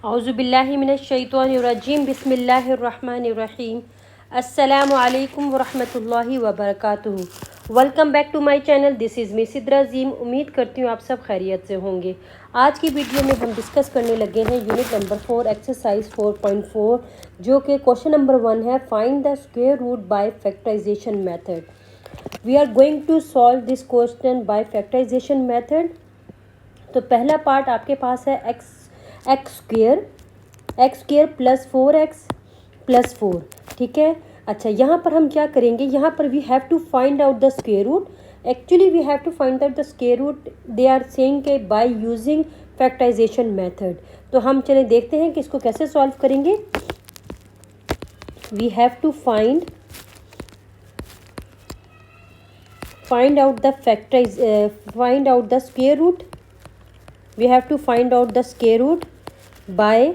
औज़ुबिल्लाहि मिनश्शैतानिर्रजीम बिस्मिल्लाहिर्रहमानिर्रहीम। अस्सलामु अलैकुम वरहमतुल्लाहि वबरकातुहू। Welcome back to my channel. This is me Sidra Azeem. उम्मीद करती हूँ आप सब खैरियत से होंगे। आज की वीडियो में हम डिस्कस करने लगे हैं यूनिट नंबर 4 एक्सरसाइज 4.4, जो कि क्वेश्चन नंबर 1 है, find the square root by factorisation method. We are going to solve this question by factorisation method. तो पहला पार्ट आपके पास है x square plus 4x plus 4। ठीक है। अच्छा, यहाँ पर हम क्या करेंगे, यहाँ पर we have to find out the square root. Actually we have to find out the square root, they are saying के बाय यूजिंग फैक्टराइजेशन मेथड। तो हम चले देखते हैं कि इसको कैसे सॉल्व करेंगे। We have to find out the square root. We have to find out the square root by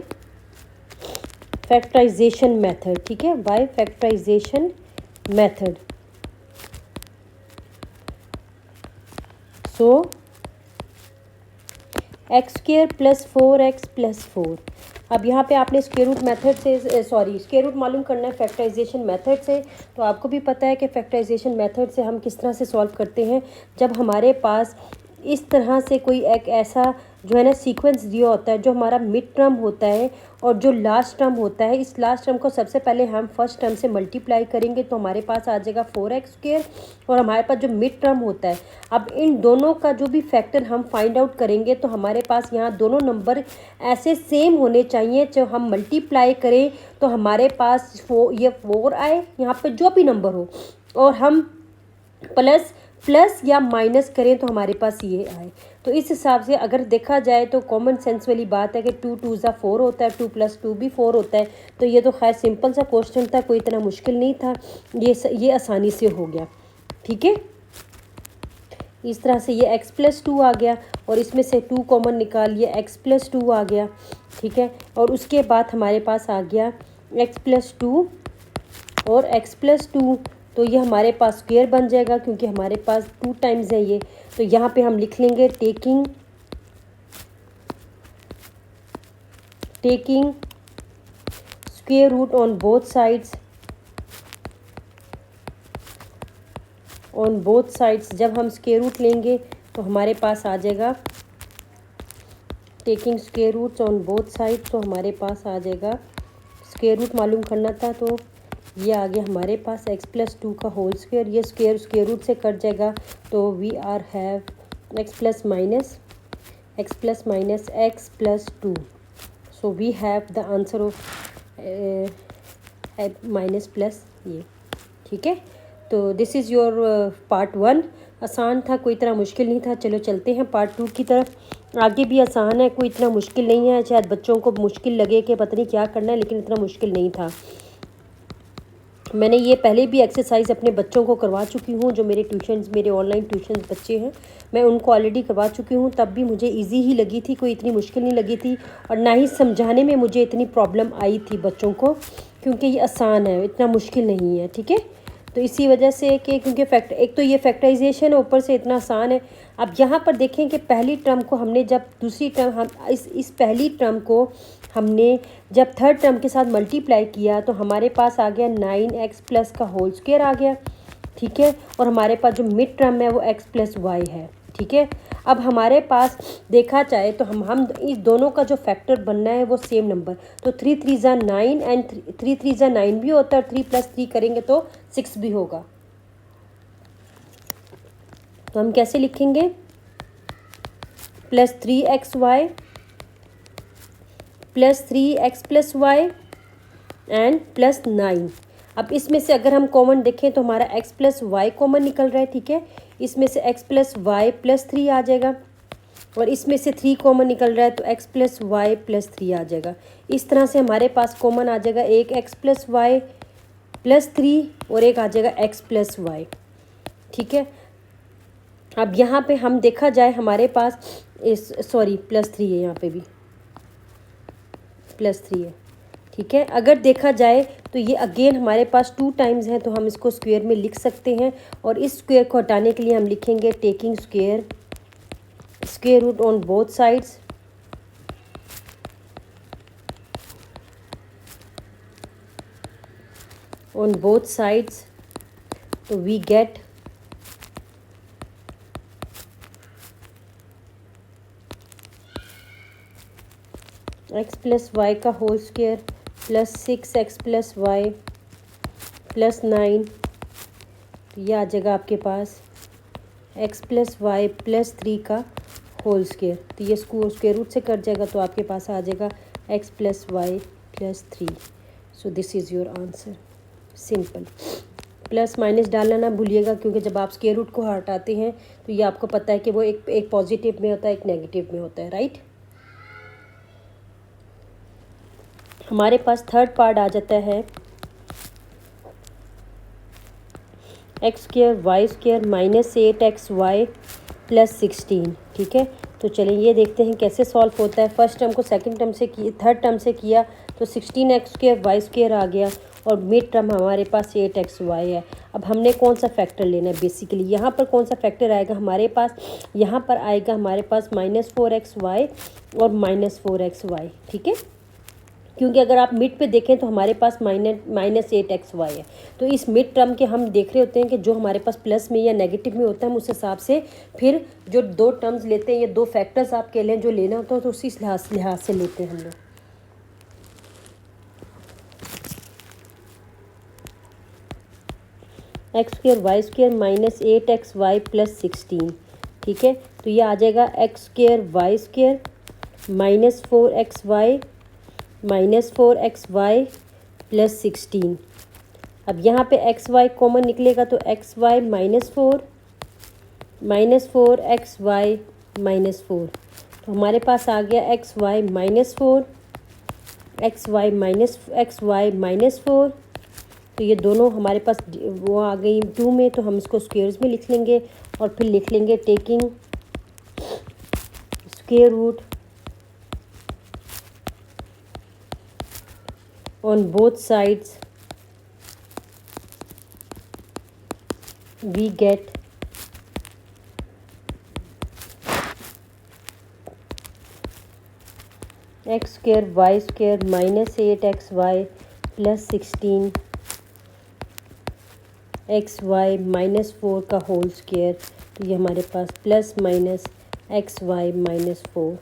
factorization method। ठीक है, by factorization method। So x square plus 4x plus 4। अब यहाँ पे आपने स्क्वेयर रूट मेथड से square root मालूम करना है फैक्टराइजेशन मेथड से। तो आपको भी पता है कि फैक्टराइजेशन मेथड से हम किस तरह से सॉल्व करते हैं। जब हमारे पास इस तरह से कोई एक ऐसा जो है ना सीक्वेंस दिया होता है, जो हमारा मिड टर्म होता है और जो लास्ट टर्म होता है, इस लास्ट टर्म को सबसे पहले हम फर्स्ट टर्म से मल्टीप्लाई करेंगे तो हमारे पास आ जाएगा 4x स्क्वेयर। और हमारे पास जो मिड टर्म होता है, अब इन दोनों का जो भी फैक्टर हम फाइंड आउट करेंगे तो हमारे पास यहाँ दोनों नंबर ऐसे सेम होने चाहिए। जो हम मल्टीप्लाई करें तो हमारे पास ये 4 आए यहाँ पर जो भी नंबर हो, और हम प्लस या माइनस करें तो हमारे पास ये आए। तो इस हिसाब से अगर देखा जाए तो कॉमन सेंस वाली बात है कि 2 2 ज़ा 4 होता है, 2 + 2 भी 4 होता है। तो ये तो खैर सिंपल सा क्वेश्चन था, कोई इतना मुश्किल नहीं था, ये आसानी से हो गया। ठीक है, इस तरह से ये x + 2 आ गया और इसमें से 2 कॉमन निकालिए, x + 2 आ गया। ठीक है, और उसके बाद हमारे पास आ गया x + 2 और x + 2। तो ये हमारे पास स्क्वायर बन जाएगा क्योंकि हमारे पास 2 टाइम्स है ये। तो यहाँ पे हम लिख लेंगे taking square root on both sides. जब हम स्क्वायर रूट लेंगे तो हमारे पास आ जाएगा taking square roots on both side. तो हमारे पास आ जाएगा, स्क्वायर रूट मालूम करना था तो ये आ गया हमारे पास x + 2 का होल स्क्वायर। ये स्क्वायर रूट से कट जाएगा तो we are have x + -x + 2। So we have the answer of minus plus ये। ठीक है, तो दिस इज़ योर पार्ट 1। आसान था, कोई इतना मुश्किल नहीं था। चलो चलते हैं पार्ट 2 की तरफ। आगे भी आसान है, कोई इतना मुश्किल नहीं है। शायद बच्चों को मुश्किल लगे कि पता नहीं क्या करना है, लेकिन इतना मुश्किल नहीं था। मैंने ये पहले भी एक्सरसाइज अपने बच्चों को करवा चुकी हूँ, जो मेरे ऑनलाइन ट्यूशन बच्चे हैं, मैं उनको ऑलरेडी करवा चुकी हूँ। तब भी मुझे इजी ही लगी थी, कोई इतनी मुश्किल नहीं लगी थी, और ना ही समझाने में मुझे इतनी प्रॉब्लम आई थी बच्चों को, क्योंकि ये आसान है, इतना मुश्किल नहीं है। ठीक है, तो इसी वजह से कि क्योंकि एक तो ये फैक्टराइजेशन है, ऊपर से इतना आसान है। अब यहाँ पर देखें कि पहली टर्म को हमने जब दूसरी टर्म हम इस पहली टर्म को हमने जब थर्ड टर्म के साथ मल्टीप्लाई किया तो हमारे पास आ गया 9x प्लस का होल स्क्वायर आ गया। ठीक है, और हमारे पास जो मिड टर्म है वो x + y है। ठीक है, अब हमारे पास देखा जाए तो हम इस दोनों का जो फैक्टर बनना है वो सेम नंबर, तो 3 3 ज़ा 9 एंड 3 3 ज़ा 9 भी होता है, और 3 + 3 करेंगे तो 6 भी होगा। तो हम कैसे लिखेंगे, +3xy +3x + y एंड +9। अब इसमें से अगर हम कॉमन देखें तो हमारा x + y कॉमन निकल रहा है। ठीक है, इसमें से x + y + 3 आ जाएगा, और इसमें से 3 कॉमन निकल रहा है तो x + y + 3 आ जाएगा। इस तरह से हमारे पास कॉमन आ जाएगा एक x + y + 3 और एक आ जाएगा x + y। ठीक है, अब यहाँ पे हम देखा जाए हमारे पास +3 है, यहाँ पे भी +3 है। ठीक है, अगर देखा जाए तो ये अगेन हमारे पास 2 टाइम्स हैं, तो हम इसको स्क्वायर में लिख सकते हैं, और इस स्क्वायर को हटाने के लिए हम लिखेंगे taking square root on both sides. on both sides, तो we get x plus y का whole square plus 6x plus Y plus 9, तो ये आ जाएगा आपके पास x प्लस वाई प्लस 3 का होल स्क्वायर, तो ये स्क्वायर रूट से कट जाएगा, तो आपके पास आ जाएगा x plus Y plus 3। So this is your answer. Simple. Plus minus डालना ना भूलिएगा, क्योंकि जब आप स्क्वायर रूट को हटाते हैं तो ये आपको पता है कि वो एक पॉजिटिव में होता है, एक नेगेटिव में होता है, राइट। हमारे पास थर्ड पार्ट आ जाता है x square Y square minus 8x Y plus 16। ठीक है, तो चलिए ये देखते हैं कैसे सॉल्व होता है। फर्स्ट टर्म को सेकंड टर्म से थर्ड टर्म से किया तो 16x स्क्वायर वाई स्क्वायर आ गया, और मिड टर्म हमारे पास 8x वाई है। अब हमने कौन सा फैक्टर लेना है बेसिकली, यहाँ पर कौन सा फैक्टर आएगा हमारे पास, यहाँ पर आएगा हमारे पास -4x वाई और -4x वाई। ठीक है, क्योंकि अगर आप मिड पे देखें तो हमारे पास -8x वाई है, तो इस मिड टर्म के हम देख रहे होते हैं कि जो हमारे पास प्लस में या नेगेटिव में होता है, हम उस हिसाब से फिर जो दो टर्म्स लेते हैं या दो फैक्टर्स आप कह लें जो लेना होता है, तो उसी लिहाज से लेते हैं हम लोग। X square Y square minus 8x Y plus 16। ठीक है, तो ये आ जाएगा x square Y square -4x y -4x y plus 16। अब यहाँ पे एक्स वाई कॉमन निकलेगा तो एक्स वाई -4 x वाई -4, तो हमारे पास आ गया एक्स वाई -4 x वाई -4। तो ये दोनों हमारे पास वो आ गई 2 में, तो हम इसको स्क्वेयर्स में लिख लेंगे और फिर लिख लेंगे taking square root on both sides, we get x square y square -8x y plus 16 x y -4 का होल स्क्वायर, तो ये हमारे पास plus minus x y -4।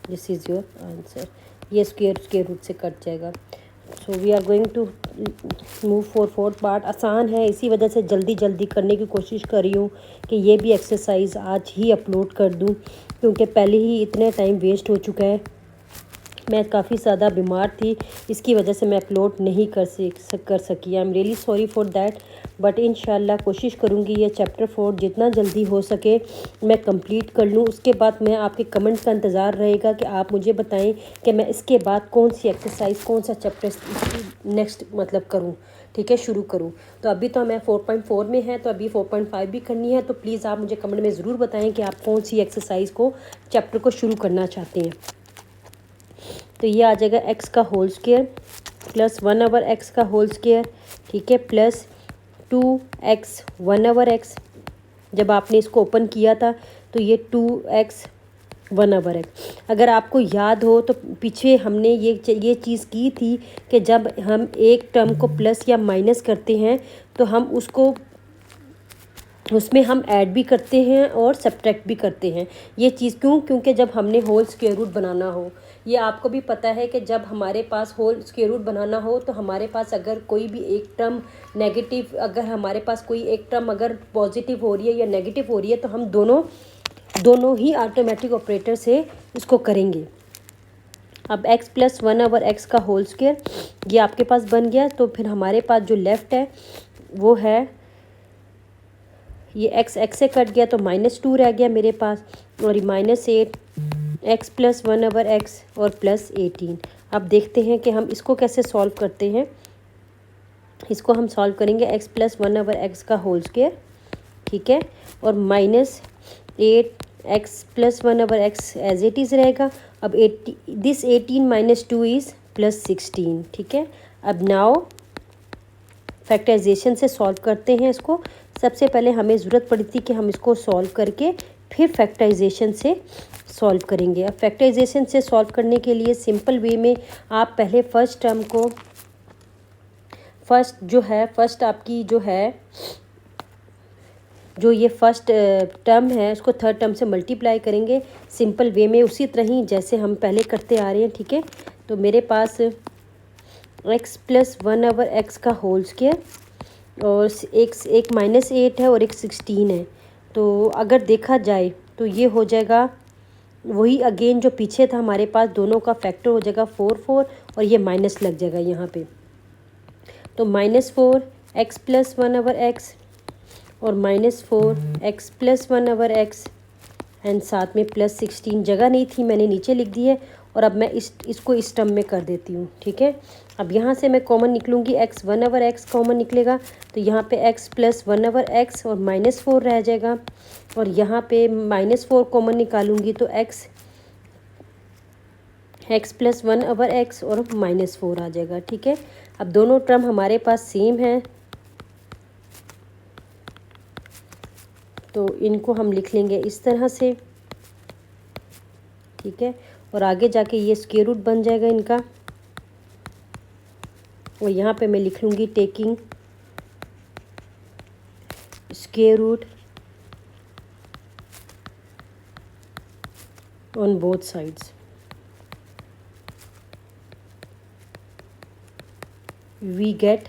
This is your answer. ये स्क्वायर रूट से कट जाएगा। So we are going to move for fourth part. आसान है, इसी वजह से जल्दी जल्दी करने की कोशिश कर रही हूँ कि ये भी एक्सरसाइज आज ही अपलोड कर दूँ, क्योंकि पहले ही इतने टाइम वेस्ट हो चुका है। मैं काफ़ी ज़्यादा बीमार थी, इसकी वजह से मैं अपलोड नहीं कर सकी। आई am really sorry for that, but इंशाल्लाह कोशिश करूँगी ये चैप्टर 4 जितना जल्दी हो सके मैं कंप्लीट कर लूँ। उसके बाद मैं आपके कमेंट्स का इंतज़ार रहेगा कि आप मुझे बताएं कि मैं इसके बाद कौन सी एक्सरसाइज, कौन सा चैप्टर नेक्स्ट मतलब करूँ। ठीक है, शुरू करूँ। तो अभी तो मैं 4.4 में है, तो अभी 4.5 भी करनी है। तो प्लीज़ आप मुझे कमेंट में ज़रूर बताएं कि आप कौन सी एक्सरसाइज को चैप्टर को शुरू करना चाहते हैं। तो ये आ जाएगा x का होल स्क्वायर प्लस 1/x का होल स्क्वायर। ठीक है, प्लस 2x 1/x। जब आपने इसको ओपन किया था तो ये 2x 1/x। अगर आपको याद हो तो पीछे हमने ये चीज़ की थी कि जब हम एक टर्म को प्लस या माइनस करते हैं तो हम उसमें हम ऐड भी करते हैं और सब्ट्रैक्ट भी करते हैं। ये चीज़ क्योंकि जब हमने होल स्क्वायर रूट बनाना हो, ये आपको भी पता है कि जब हमारे पास होल स्क्वायर रूट बनाना हो तो हमारे पास अगर कोई भी एक टर्म नेगेटिव, अगर हमारे पास कोई एक टर्म अगर पॉजिटिव हो रही है या नेगेटिव हो रही है, तो हम दोनों ही ऑटोमेटिक ऑपरेटर से इसको करेंगे। अब x प्लस 1/x का होल स्क्वायर ये आपके पास बन गया। तो फिर हमारे पास जो लेफ़्ट है वो है ये x से कट गया तो -2 रह गया मेरे पास, और -8 x प्लस 1/x और प्लस 18। अब देखते हैं कि हम इसको कैसे सॉल्व करते हैं। इसको हम सॉल्व करेंगे x प्लस 1/x का होल स्क्वायर। ठीक है, और -8x plus 1/x as it is रहेगा। अब 18 - 2 इज़ प्लस 16। ठीक है, अब नाउ फैक्टराइजेशन से सॉल्व करते हैं इसको। सबसे पहले हमें ज़रूरत पड़ी थी कि हम इसको सॉल्व करके फिर फैक्टराइजेशन से सॉल्व करेंगे। अब फैक्टराइजेशन से सॉल्व करने के लिए सिंपल वे में आप पहले फर्स्ट टर्म को फर्स्ट आपकी जो है, जो ये फर्स्ट टर्म है उसको थर्ड टर्म से मल्टीप्लाई करेंगे सिंपल वे में, उसी तरह ही जैसे हम पहले करते आ रहे हैं, ठीक है। तो मेरे पास x प्लस 1/x का होल स्क्वायर और एक -8 है और एक 16 है। तो अगर देखा जाए तो ये हो जाएगा वही अगेन जो पीछे था हमारे पास, दोनों का फैक्टर हो जाएगा 4 और ये माइनस लग जाएगा यहाँ पे। तो -4x प्लस 1/x और -4x प्लस 1/x एंड साथ में प्लस 16, जगह नहीं थी मैंने नीचे लिख दी है। और अब मैं इसको इस टर्म में कर देती हूँ, ठीक है। अब यहाँ से मैं कॉमन निकलूँगी, x 1/x कॉमन निकलेगा तो यहाँ पे x प्लस 1/x और -4 रह जाएगा। और यहाँ पे -4 कॉमन निकालूँगी तो x प्लस 1/x और -4 आ जाएगा, ठीक है। अब दोनों टर्म हमारे पास सेम है तो इनको हम लिख लेंगे इस तरह से, ठीक है। और आगे जाके ये स्क्वायर रूट बन जाएगा इनका। और यहाँ पे मैं लिख लूँगी taking square root on both sides, we get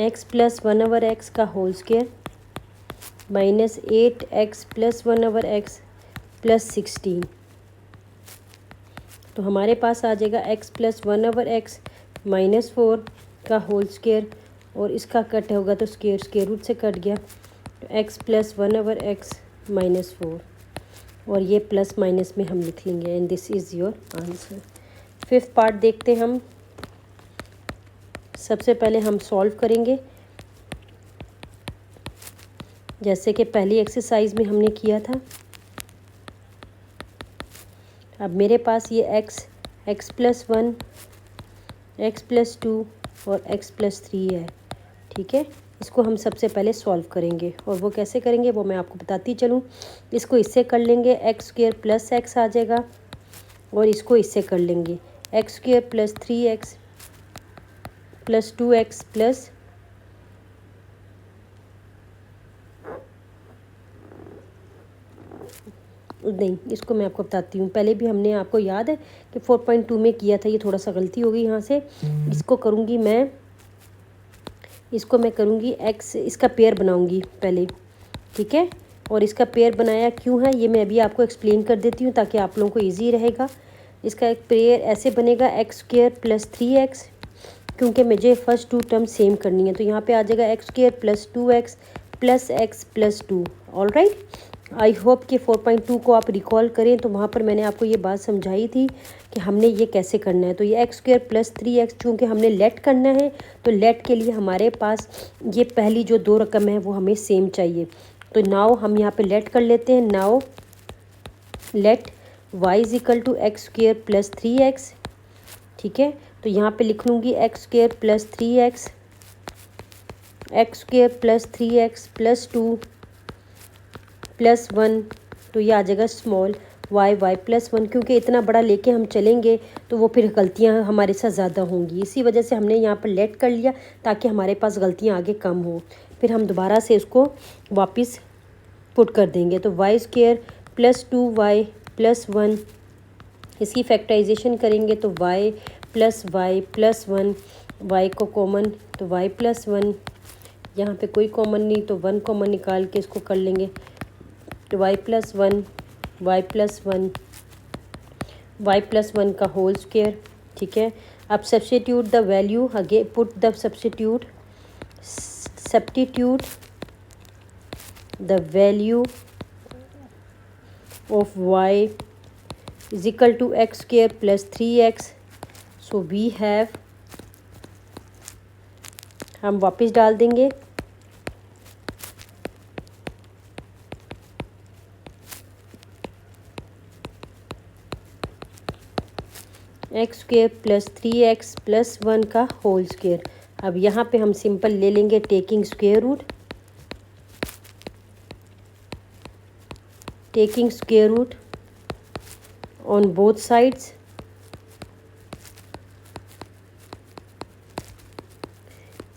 x plus 1/x का whole square -8x plus 1/x plus 16। तो हमारे पास आ जाएगा x प्लस 1/x -4 का होल स्क्वायर और इसका कट होगा तो स्क्वायर रूट से कट गया, तो x प्लस 1/x -4 और ये प्लस माइनस में हम लिख लेंगे and this is your answer. Fifth part देखते हैं हम। सबसे पहले हम सॉल्व करेंगे जैसे कि पहली एक्सरसाइज में हमने किया था। अब मेरे पास ये x प्लस 1, x प्लस 2 और x प्लस 3 है, ठीक है। इसको हम सबसे पहले सॉल्व करेंगे और वो कैसे करेंगे वो मैं आपको बताती चलूँ। इसको इससे कर लेंगे, x स्क्वायर प्लस x आ जाएगा और इसको इससे कर लेंगे, x square plus 3x plus 2x plus नहीं, इसको मैं आपको बताती हूँ। पहले भी हमने, आपको याद है कि 4.2 में किया था, ये थोड़ा सा गलती हो गई यहाँ से। इसको करूँगी मैं, इसको मैं करूँगी x, इसका पेयर बनाऊँगी पहले, ठीक है। और इसका पेयर बनाया क्यों है ये मैं अभी आपको एक्सप्लेन कर देती हूँ ताकि आप लोगों को ईजी रहेगा। इसका एक पेयर ऐसे बनेगा x स्क्वायर प्लस 3x, क्योंकि मुझे फर्स्ट टू टर्म सेम करनी है। तो यहाँ पे आ जाएगा x square plus 2x plus x plus 2। All right, I hope कि 4.2 को आप रिकॉल करें तो वहाँ पर मैंने आपको ये बात समझाई थी कि हमने ये कैसे करना है। तो ये x स्क्वायर प्लस 3x चूँकि हमने लेट करना है तो लेट के लिए हमारे पास ये पहली जो दो रकम है वो हमें सेम चाहिए। तो नाउ हम यहाँ पे लेट कर लेते हैं। Now let y is equal to x square plus 3x, ठीक है। तो यहाँ पे लिख लूँगी x square plus 3x, x square plus 3x plus 2 plus 1, तो ये आ जाएगा स्मॉल y प्लस 1। क्योंकि इतना बड़ा लेके हम चलेंगे तो वो फिर गलतियाँ हमारे साथ ज़्यादा होंगी, इसी वजह से हमने यहाँ पर लेट कर लिया ताकि हमारे पास गलतियाँ आगे कम हो। फिर हम दोबारा से इसको वापस पुट कर देंगे। तो y square plus 2y plus 1, इसकी फैक्टराइजेशन करेंगे तो y प्लस 1, y को कॉमन तो y प्लस 1, यहाँ पे कोई कॉमन नहीं तो 1 कॉमन निकाल के इसको कर लेंगे तो y plus 1, y plus 1, y plus 1 का होल स्क्वायर, ठीक है। अब substitute the value, again put the substitute the value of y is equal to x square plus 3x। so we have, हम वापस डाल देंगे x square plus 3x plus 1 का whole square. अब यहाँ पे हम सिंपल ले लेंगे taking square root on both sides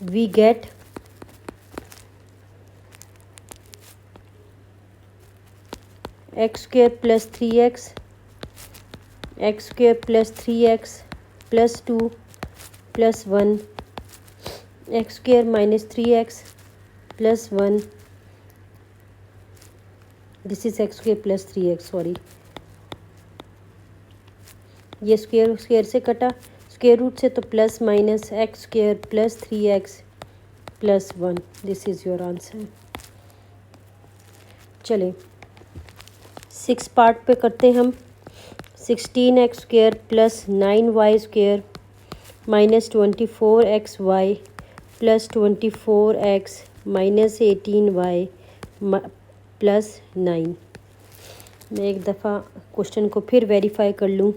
we get x square plus 3x, x square plus 3x plus 2 plus 1, x square minus 3x plus 1, this is x square plus 3x, sorry ये square square से कटा, square root से तो plus minus x square plus 3x plus 1, this is your answer. चलें 6 part पे करते हैं हम। 16x square plus 9y square minus 24xy plus 24x minus 18y plus 9। मैं एक दफ़ा क्वेश्चन को फिर वेरीफाई कर लूँ।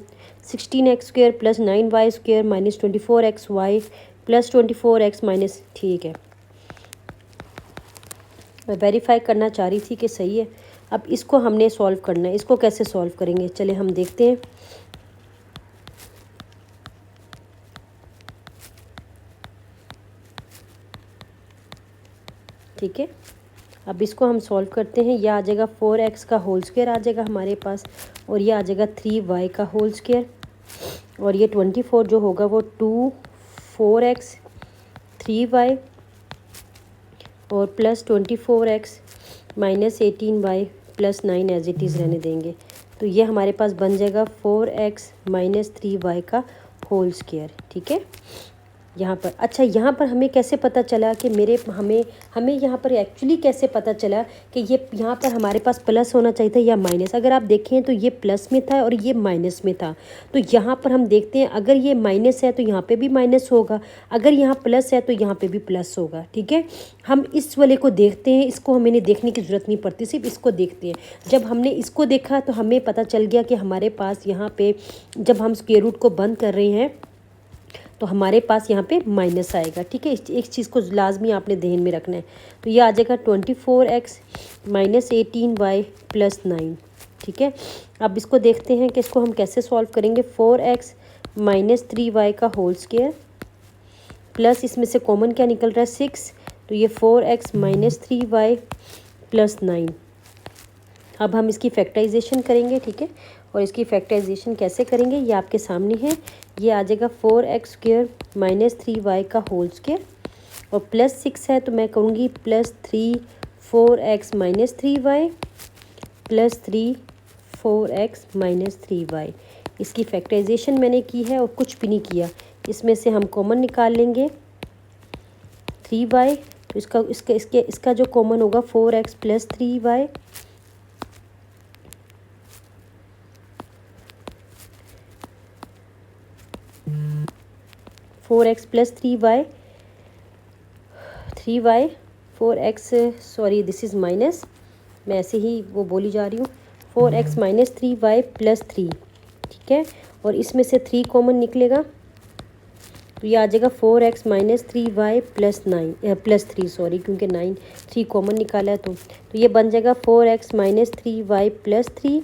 16x square plus 9y square minus 24xy plus 24x minus, ठीक है, मैं वेरीफाई करना चाह रही थी कि सही है। अब इसको हमने सॉल्व करना है, इसको कैसे सॉल्व करेंगे चले हम देखते हैं। ठीक है, अब इसको हम सॉल्व करते हैं। यह आ जाएगा 4x का होल स्क्वायर आ जाएगा हमारे पास, और ये आ जाएगा 3y का होल स्क्वायर, और ये 24 जो होगा वो 2 4x 3y और plus 24x minus 18y plus 9 as it is रहने देंगे। तो ये हमारे पास बन जाएगा 4x माइनस 3y का होल स्क्वायर। ठीक है, यहाँ पर अच्छा, यहाँ पर हमें कैसे पता चला कि हमें यहाँ पर एक्चुअली कैसे पता चला कि ये यहाँ पर हमारे पास प्लस होना चाहिए था या माइनस। अगर आप देखें तो ये प्लस में था और ये माइनस में था। तो यहाँ पर हम देखते हैं अगर ये माइनस है तो यहाँ पे भी माइनस होगा, अगर यहाँ प्लस है तो यहाँ पे भी प्लस होगा। ठीक है, हम इस वाले को देखते हैं, इसको हमें देखने की ज़रूरत नहीं पड़ती, सिर्फ इसको देखते हैं। जब हमने इसको देखा तो हमें पता चल गया कि हमारे पास यहाँ पर जब हम स्क्वायर रूट को बंद कर रहे हैं तो हमारे पास यहाँ पे माइनस आएगा। ठीक है, एक चीज़ को लाजमी आपने ध्यान में रखना है। तो ये आ जाएगा 24x माइनस 18y प्लस 9। ठीक है, अब इसको देखते हैं कि इसको हम कैसे सॉल्व करेंगे। 4x माइनस 3y का होल स्क्वायर प्लस इसमें से कॉमन क्या निकल रहा है 6, तो ये 4x माइनस 3y प्लस 9। अब हम इसकी फैक्टराइजेशन करेंगे। ठीक है, और इसकी फैक्टराइजेशन कैसे करेंगे ये आपके सामने है। ये आ जाएगा 4x स्क्वायर माइनस 3y का होल स्क्वायर, और प्लस 6 है तो मैं कहूँगी plus 3 4x minus 3y plus 3 4x minus 3y। इसकी फैक्टराइजेशन मैंने की है और कुछ भी नहीं किया। इसमें से हम कॉमन निकाल लेंगे 3y, तो इसका जो कॉमन होगा 4x plus 3y, 4x plus 3y 4x, sorry this is minus, मैं ऐसे ही वो बोली जा रही हूँ। 4x minus 3y plus 3। ठीक है, और इसमें से 3 कॉमन निकलेगा तो ये आ जाएगा 4x minus 3y plus 9 plus 3, sorry क्योंकि 3 कॉमन निकाला है तो ये बन जाएगा 4x माइनस 3y प्लस 3।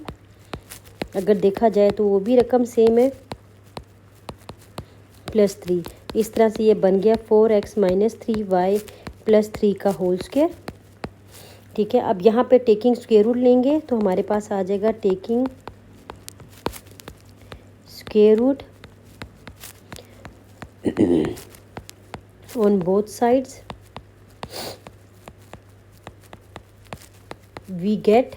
अगर देखा जाए तो वो भी रकम सेम है प्लस 3। इस तरह से ये बन गया 4x माइनस 3y प्लस 3 का होल स्क्वायर। ठीक है, अब यहाँ पे टेकिंग स्क्वायर रूट लेंगे तो हमारे पास आ जाएगा taking square root on both sides we get,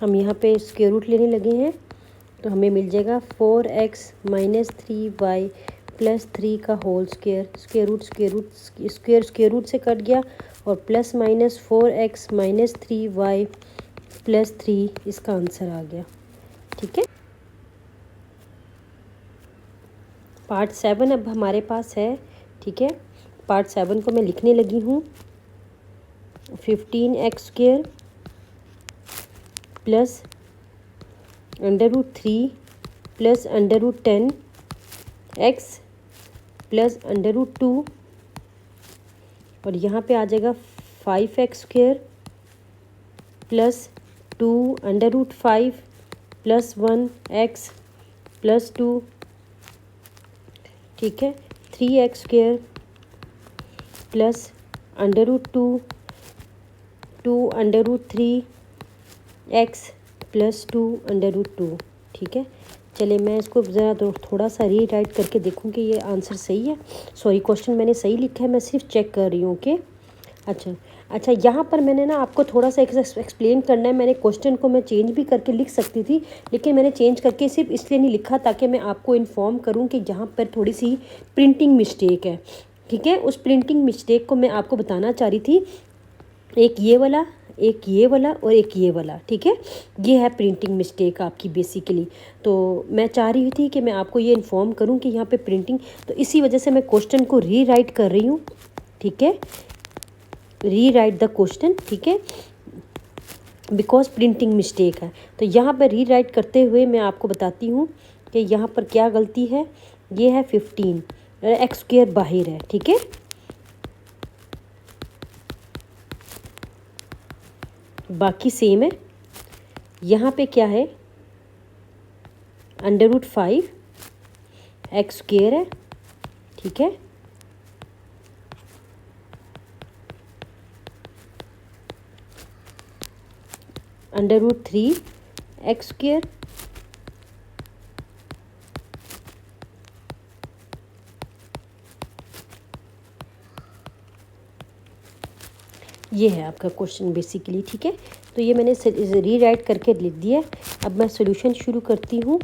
हम यहाँ पे स्क्वायर रूट लेने लगे हैं तो हमें मिल जाएगा 4x माइनस 3y प्लस 3 का होल स्क्वायर। स्क्वायर रूट से कट गया और plus minus 4x minus 3y plus 3 इसका आंसर आ गया। ठीक है, पार्ट 7 अब हमारे पास है। ठीक है, पार्ट 7 को मैं लिखने लगी हूँ। 15x square plus √3 plus √10 x plus √2, और यहाँ पे आ जाएगा 5x square plus 2 √5 plus 1x plus 2, ठीक है, 3x² प्लस √2 2√3x प्लस 2√2, ठीक है। चलिए मैं इसको ज़रा थोड़ा सा रीराइट करके देखूँ कि ये आंसर सही है। सॉरी, क्वेश्चन मैंने सही लिखा है, मैं सिर्फ चेक कर रही हूँ कि अच्छा यहाँ पर मैंने ना आपको थोड़ा सा एक्सप्लेन करना है। मैंने क्वेश्चन को मैं चेंज भी करके लिख सकती थी, लेकिन मैंने चेंज करके सिर्फ इसलिए नहीं लिखा ताकि मैं आपको इन्फॉर्म करूँ कि यहाँ पर थोड़ी सी प्रिंटिंग मिस्टेक है, ठीक है। उस प्रिंटिंग मिस्टेक को मैं आपको बताना चाह रही थी। एक ये वाला, एक ये वाला और एक ये वाला, ठीक है। ये है प्रिंटिंग मिस्टेक आपकी बेसिकली। तो मैं चाह रही थी कि मैं आपको ये इन्फॉर्म करूं कि यहाँ पे प्रिंटिंग, तो इसी वजह से मैं क्वेश्चन को रीराइट कर रही हूँ, ठीक है। रीराइट द क्वेश्चन, ठीक है, बिकॉज प्रिंटिंग मिस्टेक है। तो यहाँ पर रीराइट करते हुए मैं आपको बताती हूँ कि यहाँ पर क्या गलती है। ये है 15, x² बाहर है, ठीक है। बाकी सेम है। यहाँ पे क्या है, √5 x² है, ठीक है। √3 x², ये है आपका क्वेश्चन बेसिकली, ठीक है। तो ये मैंने रीराइट करके लिख दिया। अब मैं सॉल्यूशन शुरू करती हूँ।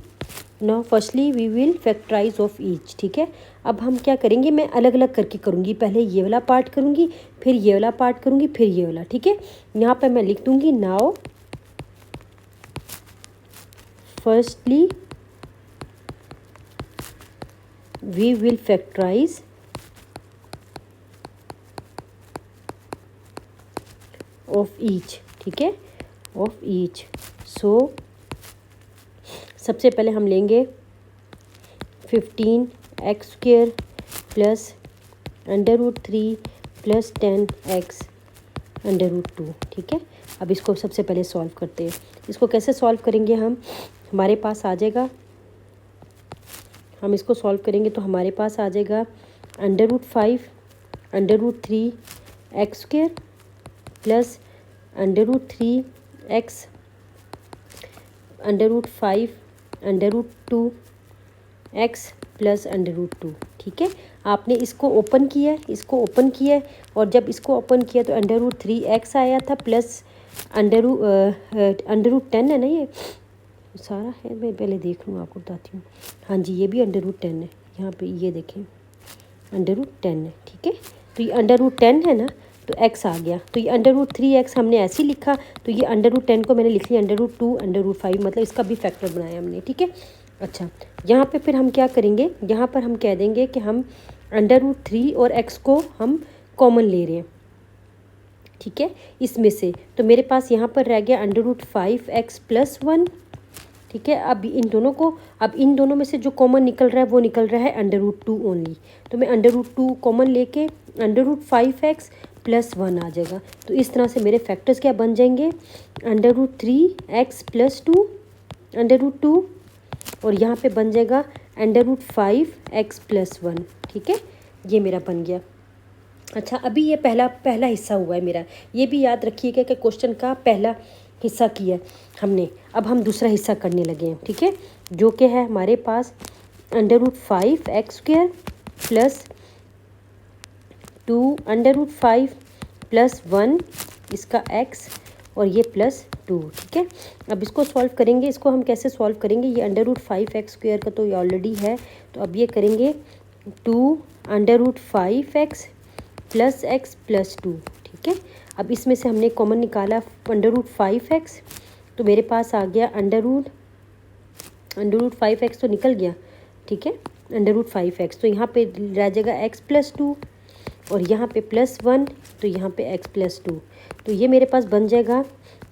Now firstly we will factorize of each, ठीक है। अब हम क्या करेंगे, मैं अलग अलग करके करूँगी। पहले ये वाला पार्ट करूँगी, फिर ये वाला पार्ट करूँगी, फिर ये वाला, ठीक है। यहाँ पर मैं लिख दूँगी now firstly we will factorize of each, ठीक है, ऑफ ईच। सो सबसे पहले हम लेंगे 15x² प्लस √3 प्लस 10x √2, ठीक है। अब इसको सबसे पहले सॉल्व करते हैं। इसको कैसे सॉल्व करेंगे हम, हमारे पास आ जाएगा, हम इसको सॉल्व करेंगे तो हमारे पास आ जाएगा √5 √3x² plus √3x √5 √2x plus √2, ठीक है। आपने इसको ओपन किया है, इसको ओपन किया है, और जब इसको ओपन किया तो √3x आया था प्लस √10 है ना, ये सारा है। मैं पहले देख लूँ, आपको बताती हूँ। हाँ जी, ये भी √10 है। यहाँ पे ये देखें √10 है, ठीक है। तो ये √10 है ना, तो x आ गया। तो ये √3x हमने ऐसे ही लिखा, तो ये √10 को मैंने लिख लिया √2 √5, मतलब इसका भी फैक्टर बनाया हमने, ठीक है। अच्छा, यहाँ पे फिर हम क्या करेंगे, यहाँ पर हम कह देंगे कि हम √3 और x को हम कॉमन ले रहे हैं, ठीक है, इसमें से। तो मेरे पास यहाँ पर रह गया √5x प्लस 1, ठीक है। अब इन दोनों में से जो कॉमन निकल रहा है वो निकल रहा है √2 ओनली। तो मैं √2 कॉमन लेके √5x प्लस 1 आ जाएगा। तो इस तरह से मेरे फैक्टर्स क्या बन जाएंगे, √3x प्लस 2 √2, और यहाँ पे बन जाएगा √5x प्लस 1, ठीक है। ये मेरा बन गया। अच्छा, अभी ये पहला हिस्सा हुआ है मेरा, ये भी याद रखिएगा कि क्वेश्चन का पहला हिस्सा किया हमने। अब हम दूसरा हिस्सा करने लगे हैं, ठीक है, जो कि है हमारे पास √5x² प्लस 2 √5 प्लस 1 इसका x, और ये प्लस 2, ठीक है। अब इसको सॉल्व करेंगे। इसको हम कैसे सॉल्व करेंगे, ये √5x² का तो ये ऑलरेडी है, तो अब ये करेंगे 2 √5x प्लस x प्लस 2, ठीक है। अब इसमें से हमने कॉमन निकाला √5x, तो मेरे पास आ गया √5x तो निकल गया, ठीक है, √5x। तो यहाँ पे रह जाएगा x प्लस 2, और यहाँ पे प्लस 1, तो यहाँ पे x प्लस 2। तो ये मेरे पास बन जाएगा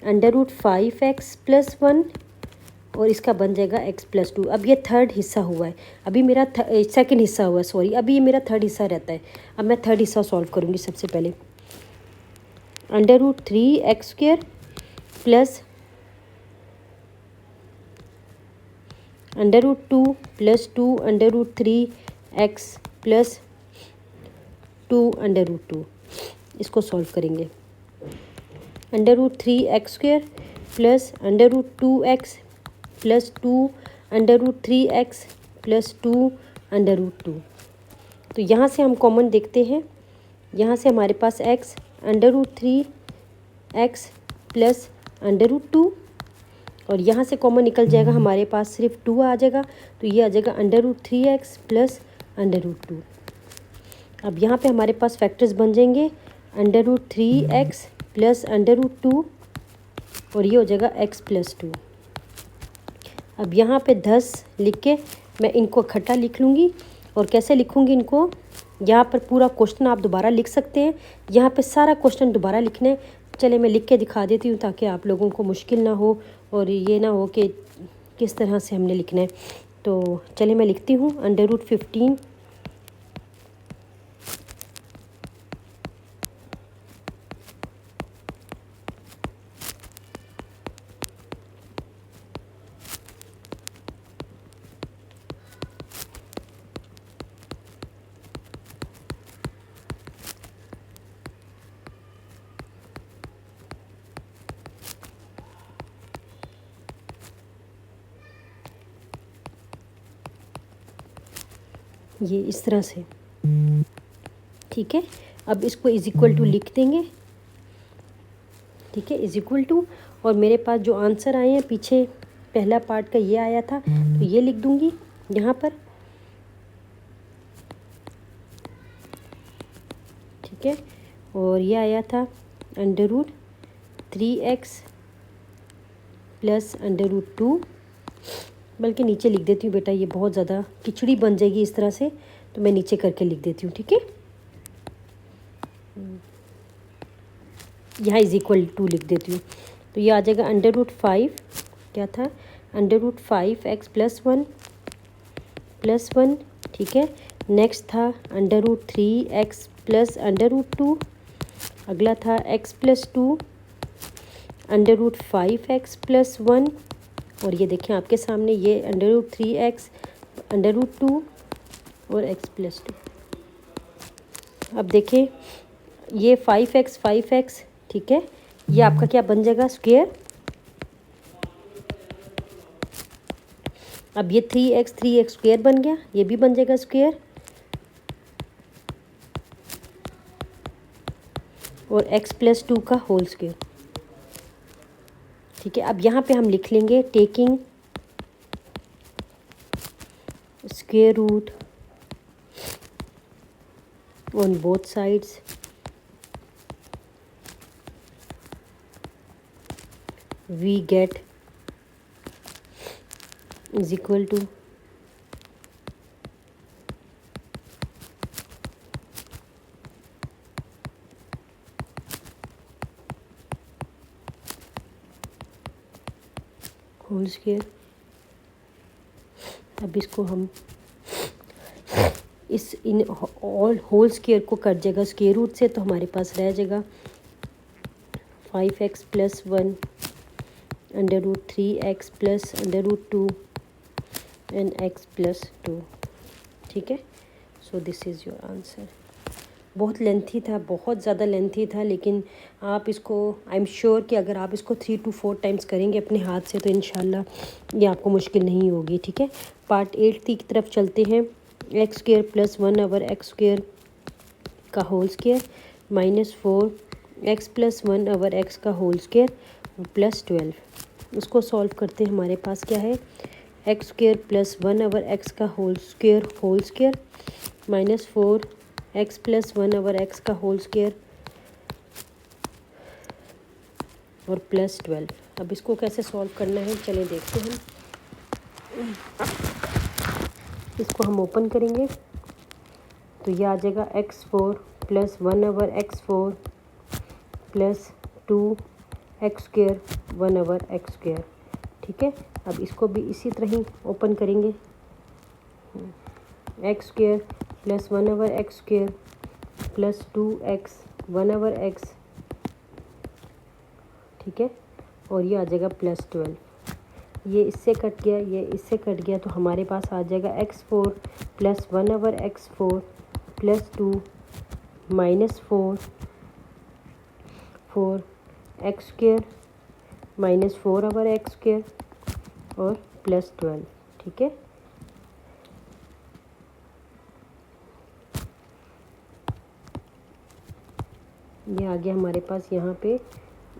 √5x प्लस 1, और इसका बन जाएगा x प्लस 2। अब ये थर्ड हिस्सा हुआ है, अभी मेरा सेकंड हिस्सा हुआ है, सॉरी, अभी ये मेरा थर्ड हिस्सा रहता है। अब मैं थर्ड हिस्सा सॉल्व करूँगी। सबसे पहले √3x² plus under root 2 plus 2 under root 3 x plus 2 under root 2, इसको सॉल्व करेंगे। Under root 3 x square plus under root 2 x plus 2 under root 3 x plus 2 under root 2। तो यहाँ से हम कॉमन देखते हैं, यहाँ से हमारे पास x under root 3 x plus under root 2, और यहाँ से कॉमन निकल जाएगा, हमारे पास सिर्फ 2 आ जाएगा, तो ये आ जाएगा under root 3 x plus under root 2। अब यहाँ पे हमारे पास फैक्टर्स बन जाएंगे under root 3 x plus under root 2, और ये हो जाएगा एक्स प्लस 2। अब यहाँ पे 10 लिख के मैं इनको इकट्ठा लिख लूँगी, और कैसे लिखूँगी इनको, यहाँ पर पूरा क्वेश्चन आप दोबारा लिख सकते हैं, यहाँ पे सारा क्वेश्चन दोबारा लिखना है। चले मैं लिख के दिखा देती हूँ ताकि आप लोगों को मुश्किल ना हो और ये ना हो कि किस तरह से हमने लिखना है। तो चले मैं लिखती हूँ अंडर रूट 15 ये इस तरह से, ठीक है। अब इसको इज इक्वल टू लिख देंगे, ठीक है, इज इक्वल टू, और मेरे पास जो आंसर आए हैं पीछे पहला पार्ट का ये आया था, तो ये लिख दूंगी यहाँ पर, ठीक है। और ये आया था under root 3x plus under root 2, बल्कि नीचे लिख देती हूँ बेटा, ये बहुत ज़्यादा खिचड़ी बन जाएगी इस तरह से, तो मैं नीचे करके लिख देती हूँ, ठीक है। यहाँ इज इक्वल टू लिख देती हूँ, तो ये आ जाएगा अंडर रूट 5, क्या था, under root 5x plus one, ठीक है। नेक्स्ट था under root 3x plus under root 2, अगला था x plus 2 under root 5x plus 1, और ये देखें आपके सामने ये under root 3x under root 2 और x प्लस 2। अब देखें ये 5x, ठीक है, ये आपका क्या बन जाएगा, स्क्वायर। अब ये 3x स्क्वायर बन गया, ये भी बन जाएगा स्क्वायर, और x प्लस 2 का होल स्क्वायर, ठीक है। अब यहाँ पे हम लिख लेंगे taking square root on both sides we get is equal to whole square. अब इसको हम इस इन ऑल होल स्क्वायर को कट जाएगा स्क्वायर रूट से, तो हमारे पास रह जाएगा 5x plus 1 under root 3x plus under root 2 and x plus 2, ठीक है। So this is your answer. बहुत लेंथी था, बहुत ज़्यादा लेंथी था, लेकिन आप इसको आई एम श्योर कि अगर आप इसको 3 to 4 टाइम्स करेंगे अपने हाथ से तो इंशाल्लाह ये आपको मुश्किल नहीं होगी, ठीक है। पार्ट 8 की तरफ चलते हैं। X square plus 1 over x square का whole square minus 4x plus 1 over x का होल स्क्वायर प्लस 12। उसको सॉल्व करते हैं, हमारे पास क्या है, x square plus 1 over x का whole square minus 4x plus 1 over x का होल स्क्वायर और प्लस 12। अब इसको कैसे सॉल्व करना है चले देखते हैं। इसको हम ओपन करेंगे तो ये आ जाएगा x4 plus 1 over x4 plus 2x square 1 over x square, ठीक है। अब इसको भी इसी तरह ही ओपन करेंगे, x square plus 1 over x square plus 2x 1 over x, ठीक है, और ये आ जाएगा प्लस 12। ये इससे कट गया, ये इससे कट गया, तो हमारे पास आ जाएगा x4 plus 1/x4 plus 2 minus 4 x square minus 4/x² और प्लस 12। ठीक है, ये आ गया हमारे पास। यहाँ पे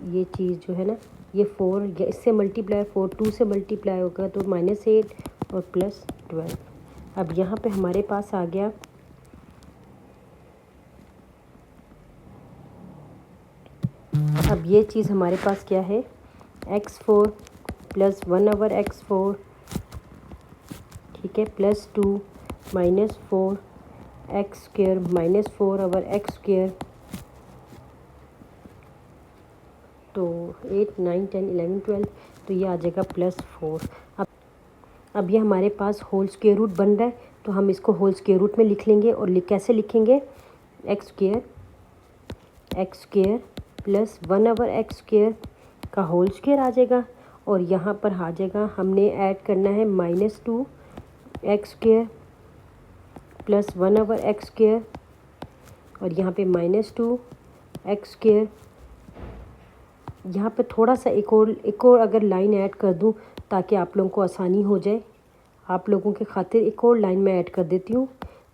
ये चीज़ जो है ना, ये 4 इससे मल्टीप्लाई 4 2 से मल्टीप्लाई होगा तो -8 और प्लस 12। अब यहाँ पे हमारे पास आ गया अब ये चीज़ हमारे पास क्या है, x4 प्लस 1/x4, ठीक है, plus 2 minus 4x² minus 4/x², तो 8 9 10 11 12, तो ये आ जाएगा +4। अब ये हमारे पास होल स्क्वायर रूट बन रहा है, तो हम इसको होल स्क्वायर रूट में लिख लेंगे। और कैसे लिखेंगे, x² प्लस 1/x² का होल स्क्वायर आ जाएगा, और यहाँ पर आ जाएगा, हमने ऐड करना है -2x² प्लस 1/x², और यहाँ पे -2x²। यहाँ पे थोड़ा सा एक और अगर लाइन ऐड कर दूँ ताकि आप लोगों को आसानी हो जाए, आप लोगों के खातिर एक और लाइन में ऐड कर देती हूँ।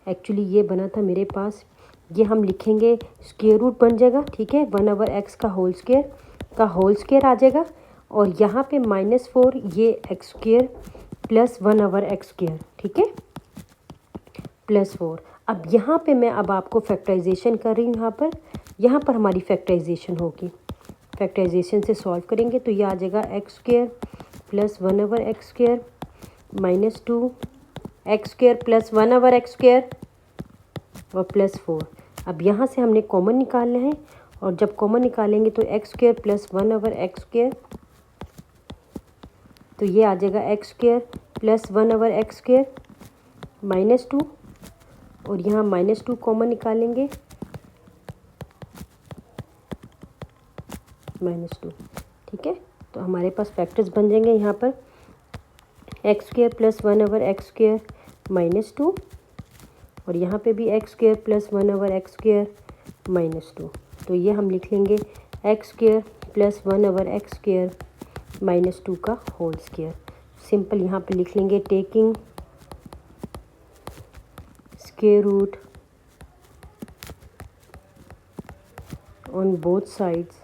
एक्चुअली ये बना था मेरे पास, ये हम लिखेंगे स्क्वायर रूट बन जाएगा, ठीक है, 1/x का होल स्क्वायर आ जाएगा, और यहाँ पे -4 ये x² प्लस 1/x², ठीक है, +4। अब यहाँ पे मैं आपको फैक्टराइजेशन कर रही हूँ। यहाँ पर हमारी फैक्टराइजेशन होगी, फैक्टराइजेशन से सॉल्व करेंगे तो ये आ जाएगा x² plus 1/x² minus 2x² plus 1/x² और +4। अब यहाँ से हमने कॉमन निकालना है, और जब कॉमन निकालेंगे तो x² प्लस 1/x², तो ये आ जाएगा x² प्लस 1/x² माइनस 2, और यहाँ -2 कॉमन निकालेंगे, -2, ठीक है। तो हमारे पास फैक्टर्स बन जाएंगे यहाँ पर x² प्लस 1/x² माइनस 2, और यहाँ पे भी x² प्लस 1/x² माइनस 2, तो ये हम लिख लेंगे x² प्लस 1/x² माइनस 2 का होल स्क्वायर। सिंपल यहाँ पे लिख लेंगे taking square root on both sides,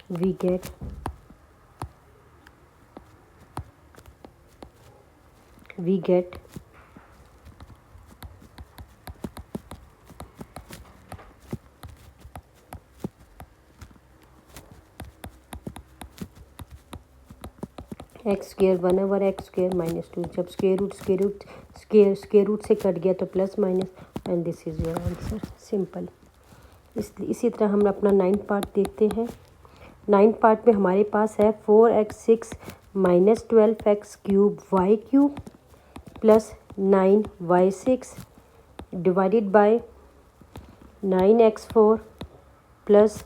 we get x² 1/x² minus 2। जब स्क्वायर रूट से कट गया तो plus minus, and this is your answer. Simple. इसी तरह हम अपना 9th पार्ट देखते हैं। 9th पार्ट में हमारे पास है 4x6 minus 12x³ y³ plus 9y6 divided by 9x4 plus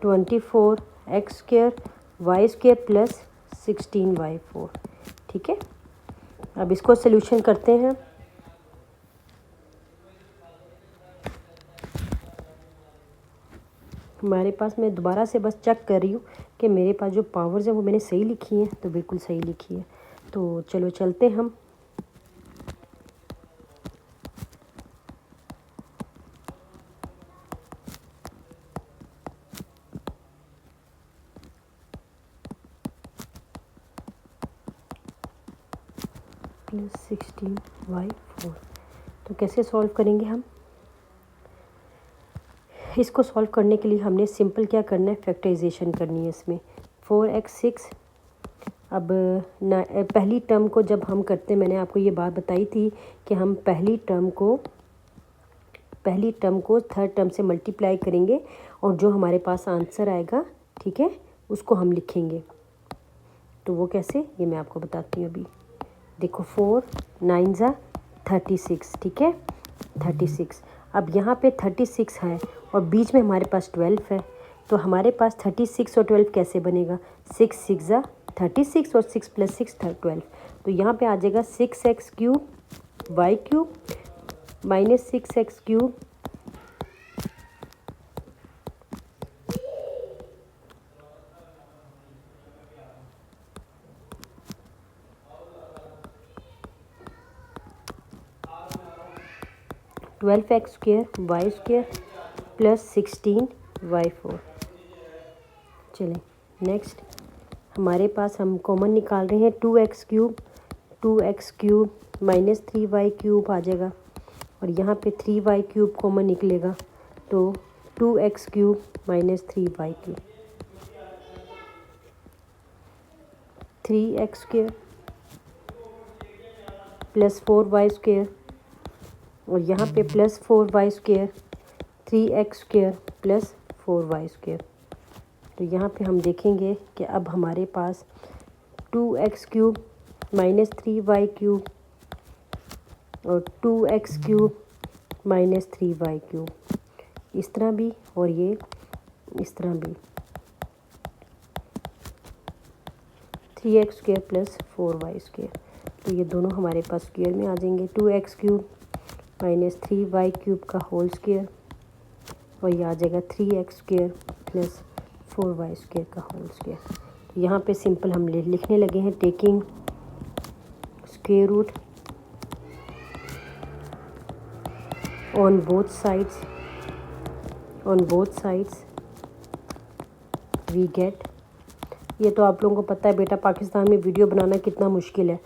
24x² y² plus 16y4। ठीक है, अब इसको सॉल्यूशन करते हैं। हमारे पास, मैं दोबारा से बस चेक कर रही हूँ कि मेरे पास जो पावर्स हैं वो मैंने सही लिखी हैं, तो बिल्कुल सही लिखी है। तो चलो चलते हम। प्लस 16y4, तो कैसे सॉल्व करेंगे हम इसको? सॉल्व करने के लिए हमने सिंपल क्या करना है, फैक्टराइजेशन करनी है इसमें। 4x6, अब पहली टर्म को जब हम करते हैं, मैंने आपको ये बात बताई थी कि हम पहली टर्म को थर्ड टर्म से मल्टीप्लाई करेंगे, और जो हमारे पास आंसर आएगा, ठीक है, उसको हम लिखेंगे। तो वो कैसे, ये मैं आपको बताती हूँ अभी। देखो 4 9 36, ठीक है, 36। अब यहाँ पे 36 है और बीच में हमारे पास 12 है, तो हमारे पास 36 और 12 कैसे बनेगा, 6 6 ज़ा 36 और 6 + 6 12। तो यहाँ पे आ जाएगा 6x³ y³ minus 6x³ 12x² y² plus 16 y4। चलें नेक्स्ट हमारे पास हम कॉमन निकाल रहे हैं 2x³ माइनस 3y³ आ जाएगा और यहाँ पे 3y³ कॉमन निकलेगा तो 2x³ minus 3y³ 3x² plus 4y² और यहाँ पे plus 4y² 3x² plus 4y²। तो यहाँ पे हम देखेंगे कि अब हमारे पास 2x³ माइनस 3y³ और 2x³ माइनस 3y³ इस तरह भी और ये इस तरह भी 3x² प्लस 4y²। तो ये दोनों हमारे पास स्क्वायर में आ जाएंगे 2x³ माइनस 3y³ का होल स्क्वायर और ये आ जाएगा 3x² प्लस 4y² का होल स्क्वायर। तो यहाँ पे सिंपल हम लिखने लगे हैं taking square root on both sides we get. ये तो आप लोगों को पता है बेटा पाकिस्तान में वीडियो बनाना कितना मुश्किल है।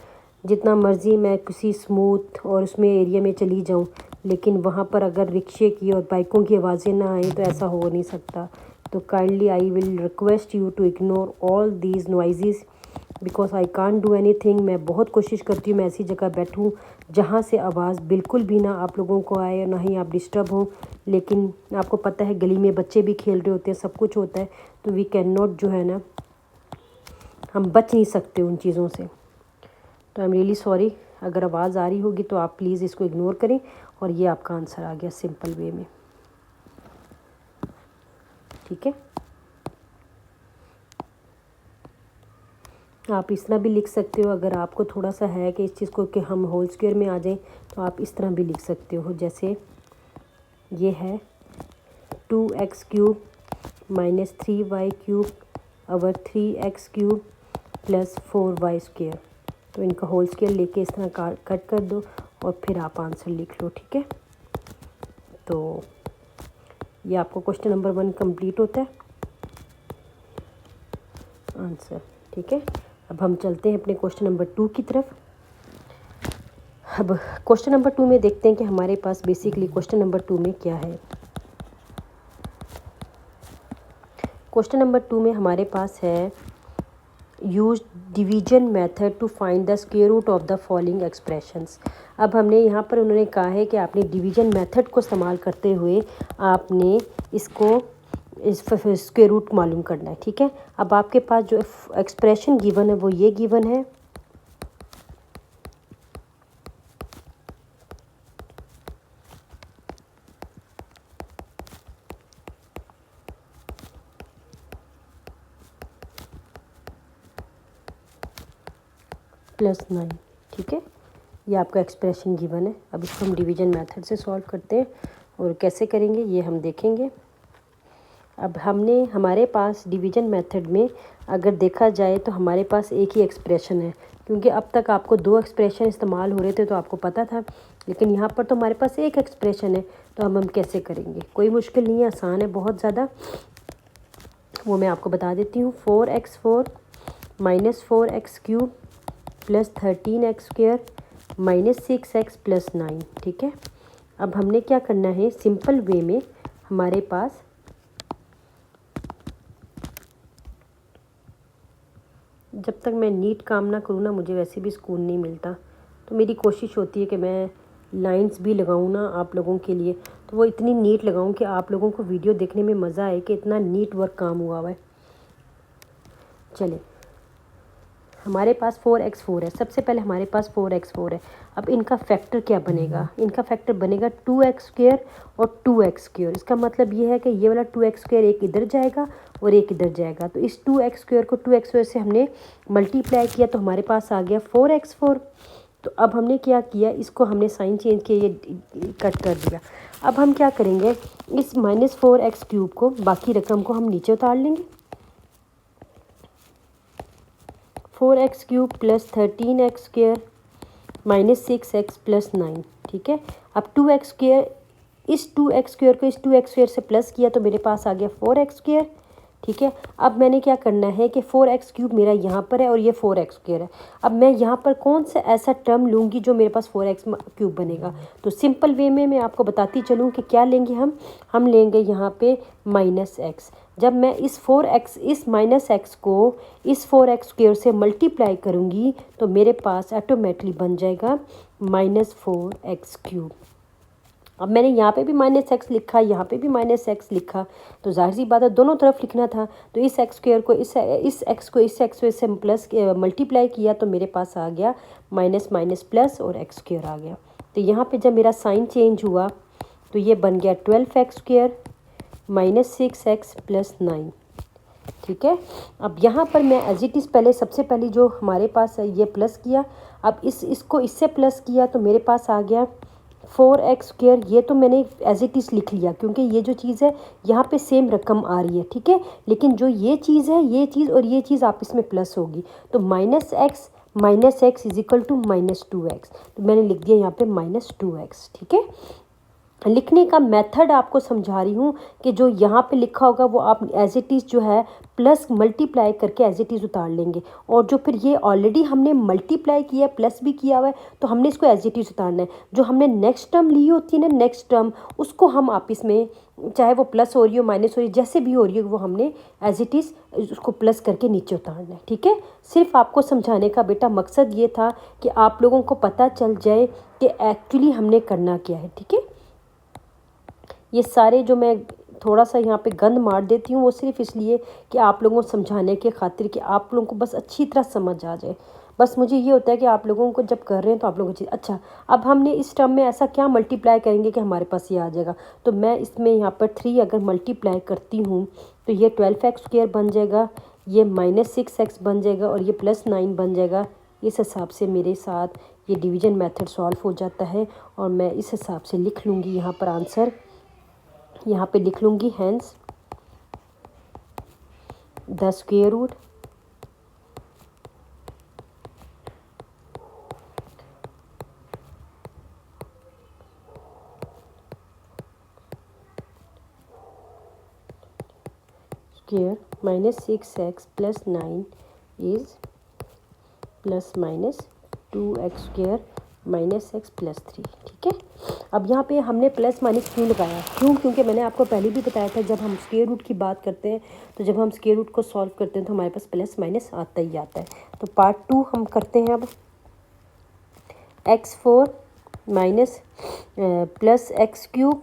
जितना मर्ज़ी मैं किसी स्मूथ और उसमें एरिया में चली जाऊं, लेकिन वहाँ पर अगर रिक्शे की और बाइकों की आवाज़ें ना आए तो ऐसा हो नहीं सकता। तो kindly I will request you to ignore all these noise because I can't do anything. मैं बहुत कोशिश करती हूँ मैं ऐसी जगह बैठूँ जहाँ से आवाज़ बिल्कुल भी ना आप लोगों को आए और ना ही आप डिस्टर्ब हों। लेकिन आपको पता है गली में बच्चे भी खेल रहे होते हैं, सब कुछ होता है, तो वी कैन नॉट जो है ना, हम बच नहीं सकते उन चीज़ों से। तो आई एम रियली सॉरी, अगर आवाज़ आ रही होगी तो आप प्लीज़ इसको इग्नोर करें। और ये आपका आंसर आ गया सिंपल वे में, ठीक है। आप इस तरह भी लिख सकते हो, अगर आपको थोड़ा सा है कि इस चीज़ को कि हम होल स्क्वायर में आ जाएं तो आप इस तरह भी लिख सकते हो। जैसे ये है 2x³ माइनस 3y³ और 3x³ प्लस 4y²। तो इनका होल स्क्वायर लेके इस तरह कट कर दो और फिर आप आंसर लिख लो, ठीक है। तो ये आपको क्वेश्चन नंबर 1 कंप्लीट होता है आंसर, ठीक है। अब हम चलते हैं अपने क्वेश्चन नंबर 2 की तरफ। अब क्वेश्चन नंबर 2 में देखते हैं कि हमारे पास बेसिकली क्वेश्चन नंबर 2 में क्या है। क्वेश्चन नंबर 2 में हमारे पास है use division method to find the square root of the following expressions. अब हमने यहाँ पर उन्होंने कहा है कि आपने डिवीजन मेथड को इस्तेमाल करते हुए आपने इसको इस स्क्वायर रूट मालूम करना है, ठीक है। अब आपके पास जो एक्सप्रेशन गिवन है वो ये गिवन है +9, ठीक है। ये आपका एक्सप्रेशन गिवन है। अब इसको हम डिवीजन मेथड से सॉल्व करते हैं और कैसे करेंगे ये हम देखेंगे। अब हमारे पास डिवीजन मेथड में अगर देखा जाए तो हमारे पास एक ही एक्सप्रेशन है, क्योंकि अब तक आपको 2 एक्सप्रेशन इस्तेमाल हो रहे थे तो आपको पता था, लेकिन यहाँ पर तो हमारे पास एक एक्सप्रेशन है। तो हम कैसे करेंगे, कोई मुश्किल नहीं है, आसान है बहुत ज़्यादा। वो मैं आपको बता देती हूँ। 4x4 minus 4x³ plus 13x² minus 6x plus 9, ठीक है। अब हमने क्या करना है, सिंपल वे में हमारे पास जब तक मैं नीट काम ना करूँ ना मुझे वैसे भी सुकून नहीं मिलता। तो मेरी कोशिश होती है कि मैं लाइंस भी लगाऊँ ना आप लोगों के लिए, तो वो इतनी नीट लगाऊँ कि आप लोगों को वीडियो देखने में मज़ा आए कि इतना नीट वर्क काम हुआ है। चले हमारे पास 4x4 है। सबसे पहले हमारे पास 4x4 है। अब इनका फैक्टर क्या बनेगा? इनका फैक्टर बनेगा 2x² और 2x²। इसका मतलब ये है कि ये वाला 2x² एक इधर जाएगा और एक इधर जाएगा। तो इस 2x² को 2x² से हमने मल्टीप्लाई किया तो हमारे पास आ गया 4x4। तो अब हमने क्या किया, इसको हमने साइन चेंज किया, ये कट कर दिया। अब हम क्या करेंगे, इस -4x³ को, बाकी रकम को हम नीचे उतार लेंगे। 4x³ + 13x² -6x + 9। ठीक है। अब 2x², इस 2x² को इस 2x² से प्लस किया तो मेरे पास आ गया 4x²। ठीक है। अब मैंने क्या करना है कि 4x³ मेरा यहाँ पर है और ये 4x² है। अब मैं यहाँ पर कौन सा ऐसा टर्म लूँगी जो मेरे पास 4x³ बनेगा। तो सिंपल वे में मैं आपको बताती चलूँ कि क्या लेंगे हम लेंगे यहाँ पे -x। जब मैं इस -x को इस 4x² से मल्टीप्लाई करूँगी तो मेरे पास ऑटोमेटिकली बन जाएगा -4x³। अब मैंने यहाँ पे भी -x लिखा, यहाँ पे भी -x लिखा, तो जाहिर सी बात है दोनों तरफ लिखना था। तो इस x² को इस x को इस x² से प्लस मल्टीप्लाई किया तो मेरे पास आ गया माइनस माइनस प्लस और x² आ गया। तो यहाँ पे जब मेरा साइन चेंज हुआ तो ये बन गया 12x² -6x + 9। ठीक है। अब यहाँ पर मैं एज इट इज़ पहले सबसे पहले जो हमारे पास है ये प्लस किया। अब इसको इससे प्लस किया तो मेरे पास आ गया 4x²। ये तो मैंने एज इट इज़ लिख लिया क्योंकि ये जो चीज़ है यहाँ पे सेम रकम आ रही है। ठीक है। लेकिन जो ये चीज़ है, ये चीज़ और ये चीज़ आपस में प्लस होगी तो -x = -2x। तो मैंने लिख दिया यहाँ पे -2x। ठीक है। लिखने का मेथड आपको समझा रही हूँ कि जो यहाँ पे लिखा होगा वो आप एज इट इज़ जो है प्लस मल्टीप्लाई करके एज इट इज़ उतार लेंगे। और जो फिर ये ऑलरेडी हमने मल्टीप्लाई किया है, प्लस भी किया हुआ है, तो हमने इसको एज इट इज़ उतारना है। जो हमने नेक्स्ट टर्म ली होती है ना, नेक्स्ट टर्म, उसको हम आपस में, चाहे वो प्लस हो रही हो माइनस हो रही हो, जैसे भी हो रही हो, वो हमने एज इट इज़ उसको प्लस करके नीचे उतारना है। ठीक है। सिर्फ आपको समझाने का बेटा मकसद ये था कि आप लोगों को पता चल जाए कि एक्चुअली हमने करना क्या है। ठीक है। ये सारे जो मैं थोड़ा सा यहाँ पे गंद मार देती हूँ वो सिर्फ इसलिए कि आप लोगों को समझाने के खातिर कि आप लोगों को बस अच्छी तरह समझ आ जाए। बस मुझे ये होता है कि आप लोगों को जब कर रहे हैं तो आप लोगों को अच्छा, अब हमने इस टर्म में ऐसा क्या मल्टीप्लाई करेंगे कि हमारे पास ये आ जाएगा। तो मैं इसमें यहाँ पर 3 अगर मल्टीप्लाई करती हूँ तो ये 12x² बन जाएगा, ये -6x बन जाएगा और ये +9 बन जाएगा। इस हिसाब से मेरे साथ ये डिवीज़न मेथड सॉल्व हो जाता है और मैं इस हिसाब से लिख लूँगी यहाँ पर आंसर। यहाँ पे लिख लूँगी hence the square root square -6x + 9 is ±2x² -x + 3। ठीक है। अब यहाँ पे हमने प्लस माइनस क्यों लगाया? क्योंकि मैंने आपको पहले भी बताया था जब हम स्क्वायर रूट की बात करते हैं तो जब हम स्क्वायर रूट को सॉल्व करते हैं तो हमारे पास प्लस माइनस आता ही आता है। तो पार्ट 2 हम करते हैं अब। x4 minus plus x³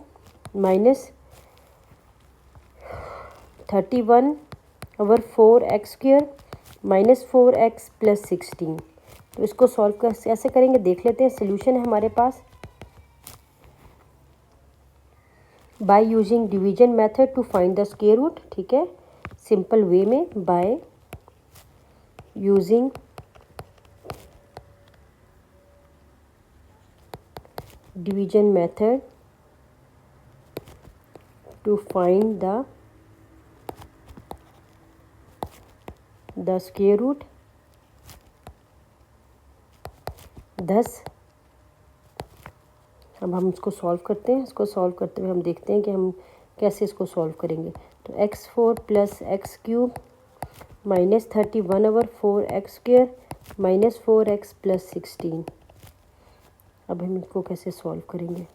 -31/4x² -4x + 16। तो इसको सॉल्व कैसे करेंगे देख लेते हैं। सोल्यूशन है हमारे पास by using division method to find the square root. ठीक है। सिंपल वे में by using division method to find the square root 10। अब हम इसको सॉल्व करते हैं। इसको सॉल्व करते हुए हम देखते हैं कि हम कैसे इसको सॉल्व करेंगे। तो x4 + x³ -31/4x² -4x + 16। अब हम इसको कैसे सॉल्व करेंगे?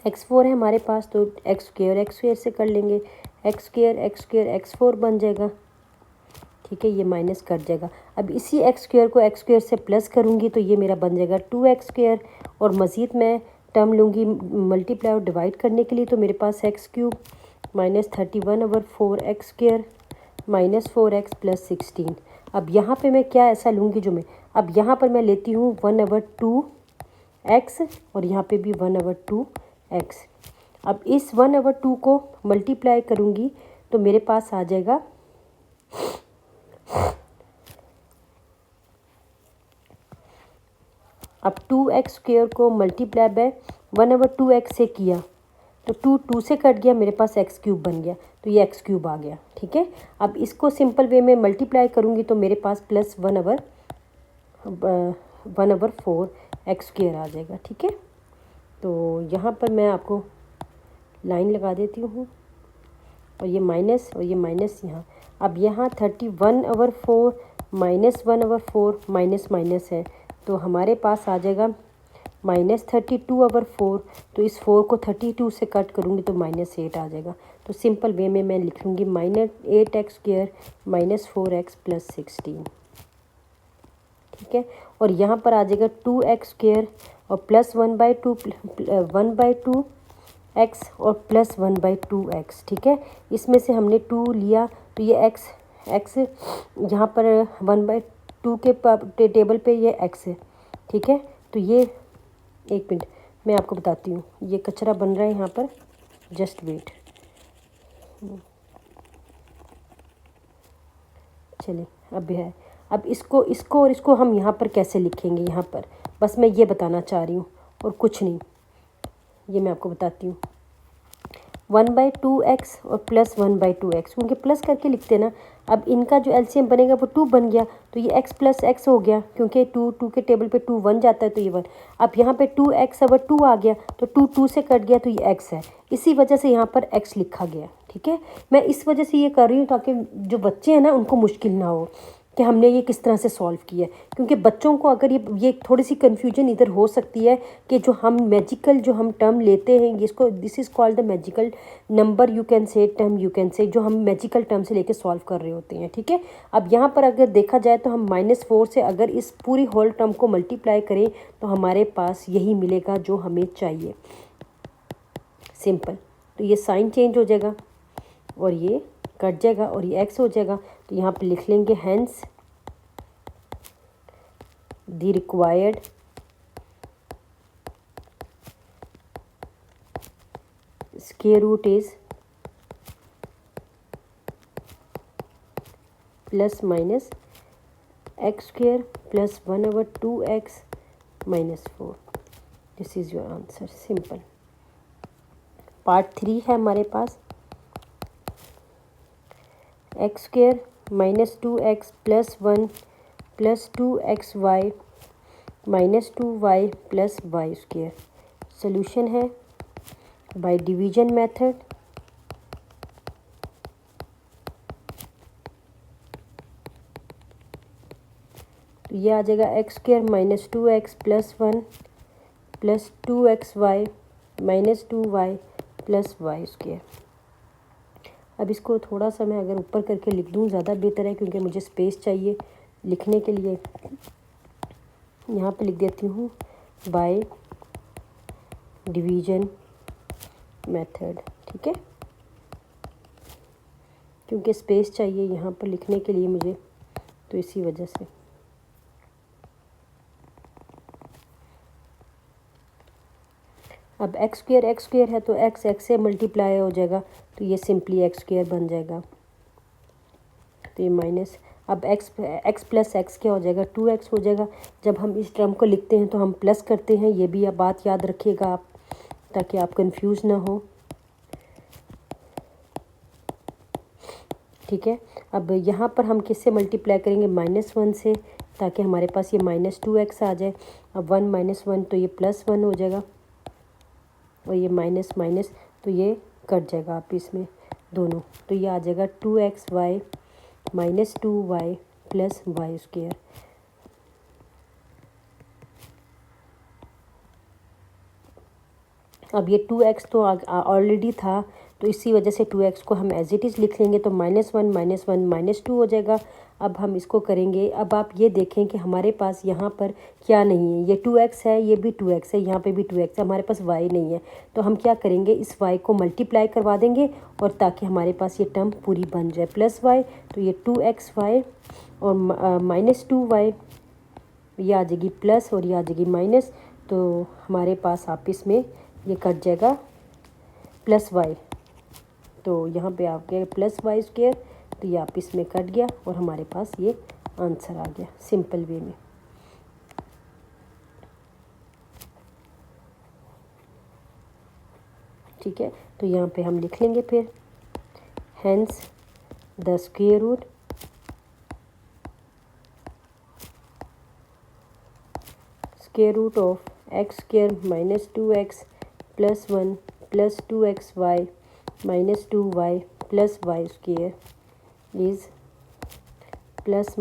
x4 है हमारे पास तो x² से कर लेंगे। x² x4 बन जाएगा। ठीक है। ये माइनस कट जाएगा। अब इसी x² को x² से प्लस करूँगी तो ये मेरा बन जाएगा 2x² और मज़ीद मैं टर्म लूँगी मल्टीप्लाई और डिवाइड करने के लिए। तो मेरे पास x³ -31/4x² -4x + 16। अब यहाँ पे मैं क्या ऐसा लूँगी जो मैं, अब यहाँ पर मैं लेती हूँ 1/2x और यहाँ पे भी 1/2x। अब इस 1/2 को मल्टीप्लाई करूँगी तो मेरे पास आ जाएगा अब 2x² को मल्टीप्लाई बाय 1/2x से किया तो 2 से कट गया, मेरे पास x³ बन गया, तो ये x³ आ गया। ठीक है, अब इसको सिंपल वे में मल्टीप्लाई करूँगी तो मेरे पास प्लस 1/4x² आ जाएगा। ठीक है, तो यहाँ पर मैं आपको लाइन लगा देती हूँ और ये माइनस और ये माइनस यहाँ। अब यहाँ 31/4 -1/4 माइनस माइनस है तो हमारे पास आ जाएगा -32/4। तो इस 4 को 32 से कट करूँगी तो -8 आ जाएगा। तो सिंपल वे में मैं लिख लूँगी -8x² -4x + 16। ठीक है, और यहाँ पर आ जाएगा 2x² और प्लस 1/2x और प्लस 1/2x। ठीक है, इसमें से हमने 2 लिया तो ये x यहाँ पर 1/2 के टेबल पे ये x है। ठीक है, तो ये एक मिनट मैं आपको बताती हूँ, ये कचरा बन रहा है यहाँ पर, जस्ट वेट। चलिए अब है, अब इसको और इसको हम यहाँ पर कैसे लिखेंगे, यहाँ पर बस मैं ये बताना चाह रही हूँ और कुछ नहीं, ये मैं आपको बताती हूँ। 1/2x और प्लस 1/2x, क्योंकि प्लस करके लिखते हैं ना। अब इनका जो एलसीएम बनेगा वो 2 बन गया, तो ये x + x हो गया, क्योंकि 2 के टेबल पे 2 1 जाता है तो ये 1। अब यहाँ पे 2x/2 आ गया तो 2 से कट गया तो ये x है, इसी वजह से यहाँ पर x लिखा गया। ठीक है, मैं इस वजह से ये कर रही हूँ ताकि जो बच्चे हैं ना उनको मुश्किल ना हो कि हमने ये किस तरह से सॉल्व किया है, क्योंकि बच्चों को अगर ये थोड़ी सी कन्फ्यूजन इधर हो सकती है कि जो हम टर्म लेते हैं इसको, this is called the magical number, you can say term, you can say, जो हम मैजिकल टर्म से लेके सॉल्व कर रहे होते हैं। ठीक है, अब यहाँ पर अगर देखा जाए तो हम -4 से अगर इस पूरी होल टर्म को मल्टीप्लाई करें तो हमारे पास यही मिलेगा जो हमें चाहिए, सिंपल। तो ये साइन चेंज हो जाएगा और ये कट जाएगा और ये x हो जाएगा, तो यहाँ पे लिख लेंगे hence the required square root is ± x² + 1/2x - 4। This is your answer, simple. Part 3 है हमारे पास, x² - 2x + 1 + 2xy - 2y + y²। Solution है बाय डिवीजन मेथड। तो ये आ जाएगा x² - 2x + 1 + 2xy - 2y + y²। अब इसको थोड़ा सा मैं अगर ऊपर करके लिख दूँ ज़्यादा बेहतर है, क्योंकि मुझे स्पेस चाहिए लिखने के लिए। यहाँ पे लिख देती हूँ बाय डिवीजन मेथड। ठीक है, क्योंकि स्पेस चाहिए यहाँ पर लिखने के लिए मुझे, तो इसी वजह से। अब x² है तो x से मल्टीप्लाई हो जाएगा, तो ये सिंपली x² बन जाएगा, तो ये माइनस। अब x + x क्या हो जाएगा, 2x हो जाएगा। जब हम इस टर्म को लिखते हैं तो हम प्लस करते हैं, ये भी आप बात याद रखिएगा आप, ताकि आप कंफ्यूज ना हो। ठीक है, अब यहाँ पर हम किससे मल्टीप्लाई करेंगे, -1 से, ताकि हमारे पास ये -2x आ जाए। अब 1 - 1 तो ये +1 हो जाएगा और ये माइनस माइनस तो ये कट जाएगा आप इसमें दोनों, तो ये आ जाएगा 2xy - 2y + y²। अब ये 2x तो ऑलरेडी था, तो इसी वजह से 2x को हम एज इट इज़ लिख लेंगे, तो -1 -2 हो जाएगा। अब हम इसको करेंगे। अब आप ये देखें कि हमारे पास यहाँ पर क्या नहीं है, ये 2x है, ये भी 2x है, यहाँ पे भी 2x है, हमारे पास y नहीं है। तो हम क्या करेंगे, इस y को मल्टीप्लाई करवा देंगे और ताकि हमारे पास ये टर्म पूरी बन जाए +y। तो ये 2xy और -2y, ये आ जाएगी प्लस और ये आ जाएगी माइनस। तो हमारे पास आपस में ये कट जाएगा +y। तो यहाँ पे आ गया +y², तो ये आपस में कट गया और हमारे पास ये आंसर आ गया सिंपल वे में। ठीक है, तो यहाँ पे हम लिख लेंगे फिर hence the square root of x² -2x + 1 + 2xy -2y + y² is ±x -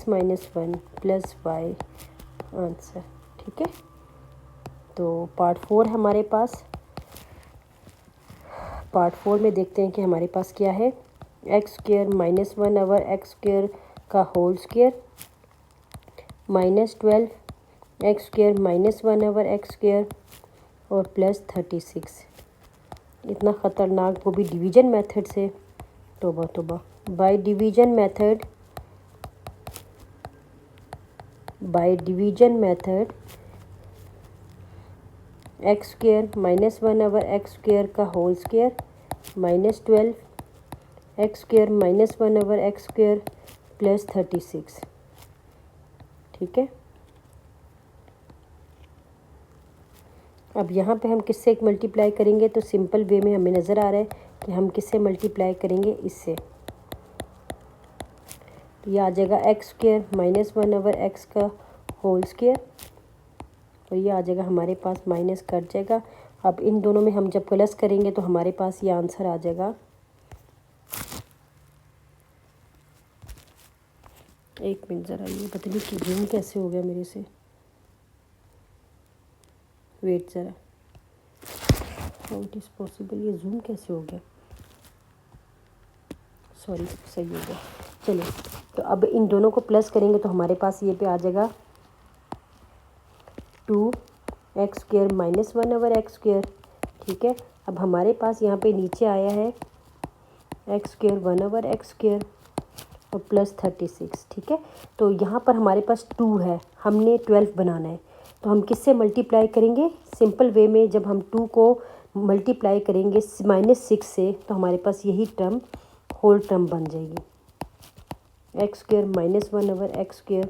1 + y answer. ठीक है, तो पार्ट 4 हमारे पास। पार्ट 4 में देखते हैं कि हमारे पास क्या है। x² -1 ओवर x² का whole square -12 x² -1 over x² और +36। इतना ख़तरनाक, वो भी डिवीज़न मेथड से। तोबा तोबा। Bye division method x² -1 over x² का whole square -12 x² -1 over x² +36। ठीक है, अब यहाँ पे हम किससे एक मल्टीप्लाई करेंगे, तो सिंपल वे में हमें नज़र आ रहा है कि हम किससे मल्टीप्लाई करेंगे, इससे। तो ये आ जाएगा x² -1 ओवर x का होल स्क्वायर और ये आ जाएगा हमारे पास माइनस कट जाएगा। अब इन दोनों में हम जब प्लस करेंगे तो हमारे पास ये आंसर आ जाएगा। एक मिनट ज़रा, ये पता नहीं कि जूम कैसे हो गया मेरे से। वेट ज़रा, हाउ इट इज़ पॉसिबल, ये जूम कैसे हो गया। सॉरी, सही हो गया। चलिए, तो अब इन दोनों को प्लस करेंगे तो हमारे पास ये पे आ जाएगा 2x² -1 ओवर x²। ठीक है, अब हमारे पास यहाँ पे नीचे आया है x² 1 ओवर x² और +36। ठीक है, तो यहाँ पर हमारे पास 2 है, हमने 12 बनाना है। तो हम किससे मल्टीप्लाई करेंगे, सिंपल वे में। जब हम 2 को मल्टीप्लाई करेंगे -6 से तो हमारे पास यही टर्म होल टर्म बन जाएगी, x² -1 ओवर x²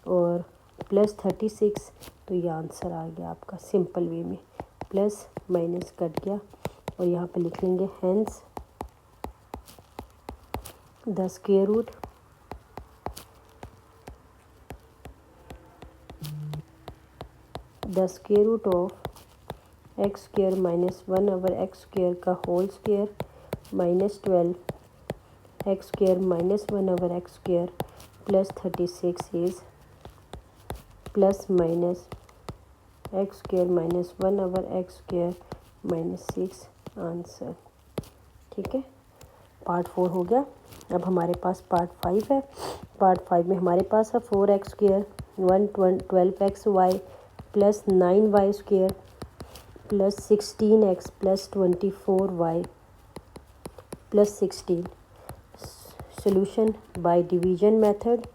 और +36। तो ये आंसर आ गया आपका सिंपल वे में। प्लस माइनस कट गया और यहाँ पे लिख लेंगे hence the square root of x² -1 over x² का whole square -12 x² -1 over x² +36 is ±x² -1 over x² -6 answer. ठीक है, पार्ट 4 हो गया। अब हमारे पास पार्ट 5 है। पार्ट 5 में हमारे पास है 4x² 12xy + 9y² + 16x + 24y + 16। solution by division method।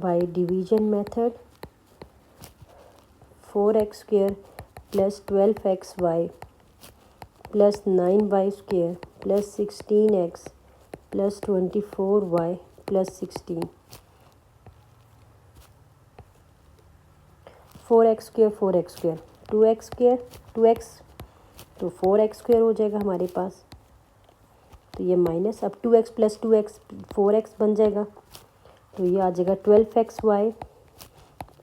by division method 4x² + 12xy + 9y² + 16x + 24y + 16। 4x² 4x² 2x², 2x, तो 4x² हो जाएगा हमारे पास। तो ये माइनस, अब 2x + 2x 4x बन जाएगा। तो ये आ जाएगा 12xy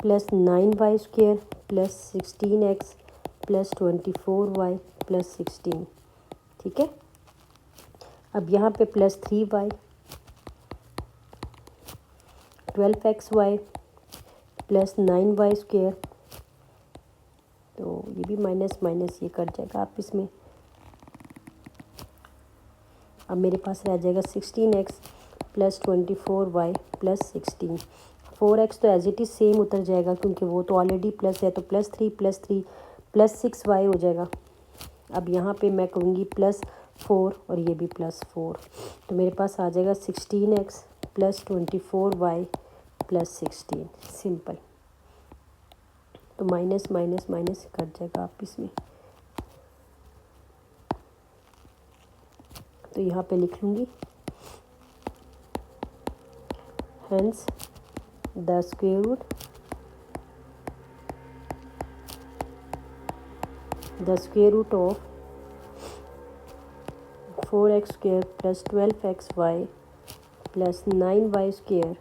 + 9y² + 16x + 24y + 16। ठीक है, अब यहाँ पे +3y 12xy + 9y²। तो भी माइनस माइनस ये कट जाएगा आप इसमें। अब मेरे पास रह जाएगा 16x plus 24y plus 16। 4x तो एज इट इज़ सेम उतर जाएगा क्योंकि वो तो ऑलरेडी प्लस है, तो +3 +3 +6y हो जाएगा। अब यहाँ पे मैं करूँगी +4 और ये भी +4, तो मेरे पास आ जाएगा 16x plus 24y plus 16। Simple. तो माइनस माइनस माइनस कट जाएगा आप इसमें। तो यहाँ पे लिख लूँगी hence the square root of 4x square plus 12xy plus 9y square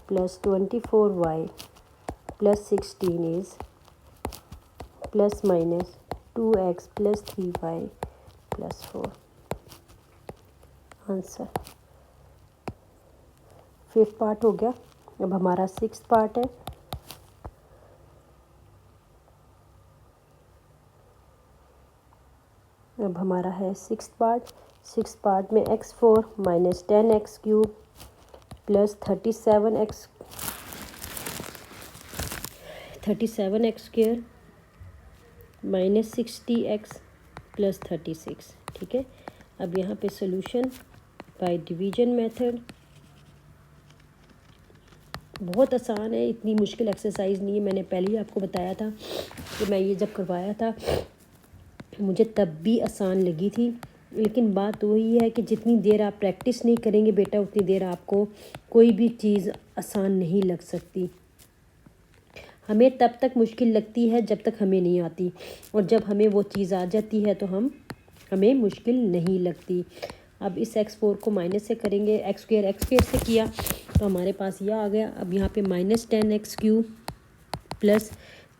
plus 24y plus 16 is plus minus 2x plus 3y plus 4। Answer 5th part हो गया। अब हमारा 6th पार्ट है। अब हमारा है 6th पार्ट। 6th पार्ट में x4 minus 10x cube plus 37x square minus 60x plus 36। ठीक है। अब यहाँ पे सॉल्यूशन बाय डिवीजन मेथड। बहुत आसान है, इतनी मुश्किल एक्सरसाइज नहीं है। मैंने पहले ही आपको बताया था कि मैं ये जब करवाया था मुझे तब भी आसान लगी थी, लेकिन बात वही है कि जितनी देर आप प्रैक्टिस नहीं करेंगे बेटा उतनी देर आपको कोई भी चीज़ आसान नहीं लग सकती। हमें तब तक मुश्किल लगती है जब तक हमें नहीं आती, और जब हमें वो चीज़ आ जाती है तो हमें मुश्किल नहीं लगती। अब इस x4 को माइनस से करेंगे, x स्क्वेयर से किया तो हमारे पास यह आ गया। अब यहाँ पे minus 10x cube plus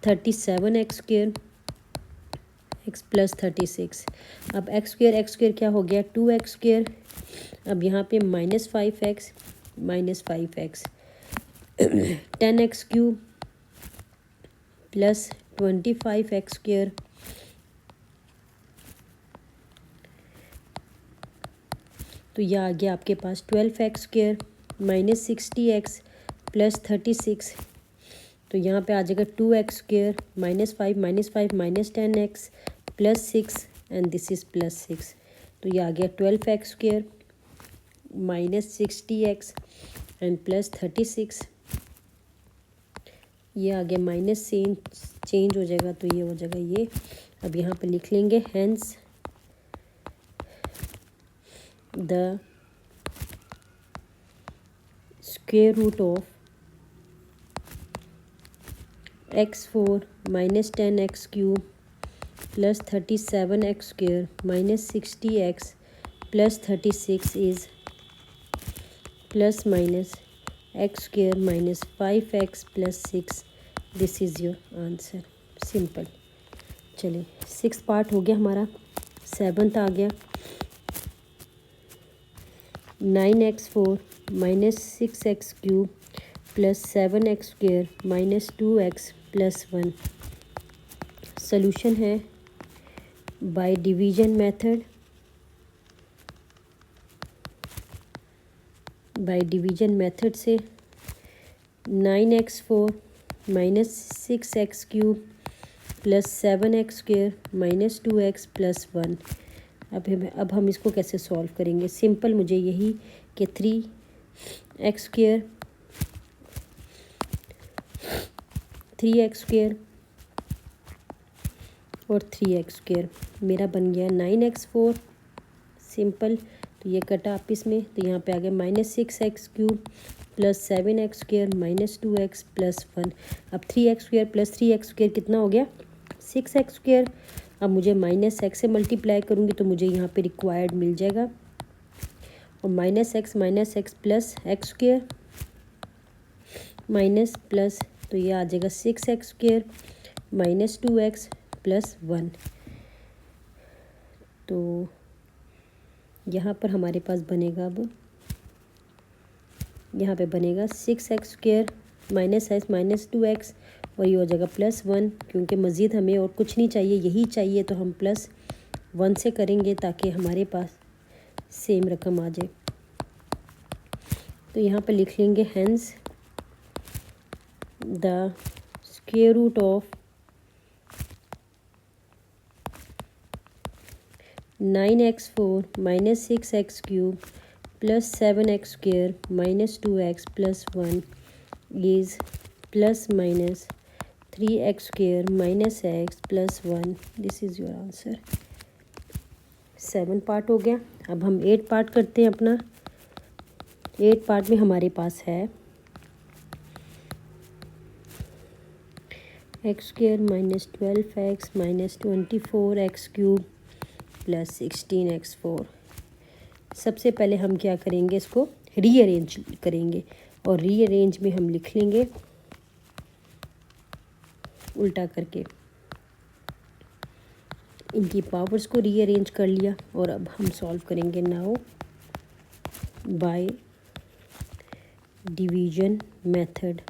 37x square x plus 36। अब x स्क्वेयर क्या हो गया 2x स्क्वेयर। अब यहाँ पे minus 5x 10x cube plus 25x square तो यह आ गया आपके पास 12x square minus 60x plus 36। तो यहाँ पे आ जाएगा 2x square -5 minus 10x plus 6 and this is plus 6। तो ये आ गया 12x square minus 60x and plus 36। ये आ गया माइनस चेंज हो जाएगा तो ये हो जाएगा ये। अब यहाँ पे लिख लेंगे hence the square root of x4 minus 10x cube plus 37x square minus 60x plus 36 is plus minus x square minus 5x plus 6। This is your answer. Simple. चलिए 6th पार्ट हो गया हमारा। 7th आ गया 9x4 minus 6x cube plus 7x square minus 2x plus 1। Solution है by division method. By division method से 9x4 minus 6x cube plus 7x square minus 2x plus 1। अब हम इसको कैसे सॉल्व करेंगे। सिंपल, मुझे यही कि 3x स्क्वेयर और 3x स्क्वेयर मेरा बन गया 9x4। सिंपल। तो ये कटा आप इसमें, तो यहाँ पे आ गया minus 6x cube plus 7x square minus 2x plus 1। अब 3x square plus 3x square कितना हो गया 6x स्क्वेयर। अब मुझे माइनस x से मल्टीप्लाई करूँगी तो मुझे यहाँ पे रिक्वायर्ड मिल जाएगा, और minus x plus x square minus plus, तो ये आ जाएगा 6x square minus 2x plus 1। तो यहाँ पर हमारे पास बनेगा, अब यहाँ पे बनेगा 6x स्क्वेयर माइनस 2x और ये हो जाएगा +1, क्योंकि मज़ीद हमें और कुछ नहीं चाहिए, यही चाहिए, तो हम +1 से करेंगे ताकि हमारे पास सेम रकम आ जाए। तो यहाँ पे लिख लेंगे hence the square root of 9x4 - 6x³ +7x² - 2x +1 is ±3x² - x +1। This is your answer. 7 part हो गया। अब हम 8 पार्ट करते हैं अपना। 8 पार्ट में हमारे पास है x² - 12x - 24x³ +16x4। सबसे पहले हम क्या करेंगे, इसको रीअरेंज करेंगे, और रीअरेंज में हम लिख लेंगे उल्टा करके। इनकी पावर्स को रीअरेंज कर लिया, और अब हम सॉल्व करेंगे नाउ बाय डिवीजन मेथड।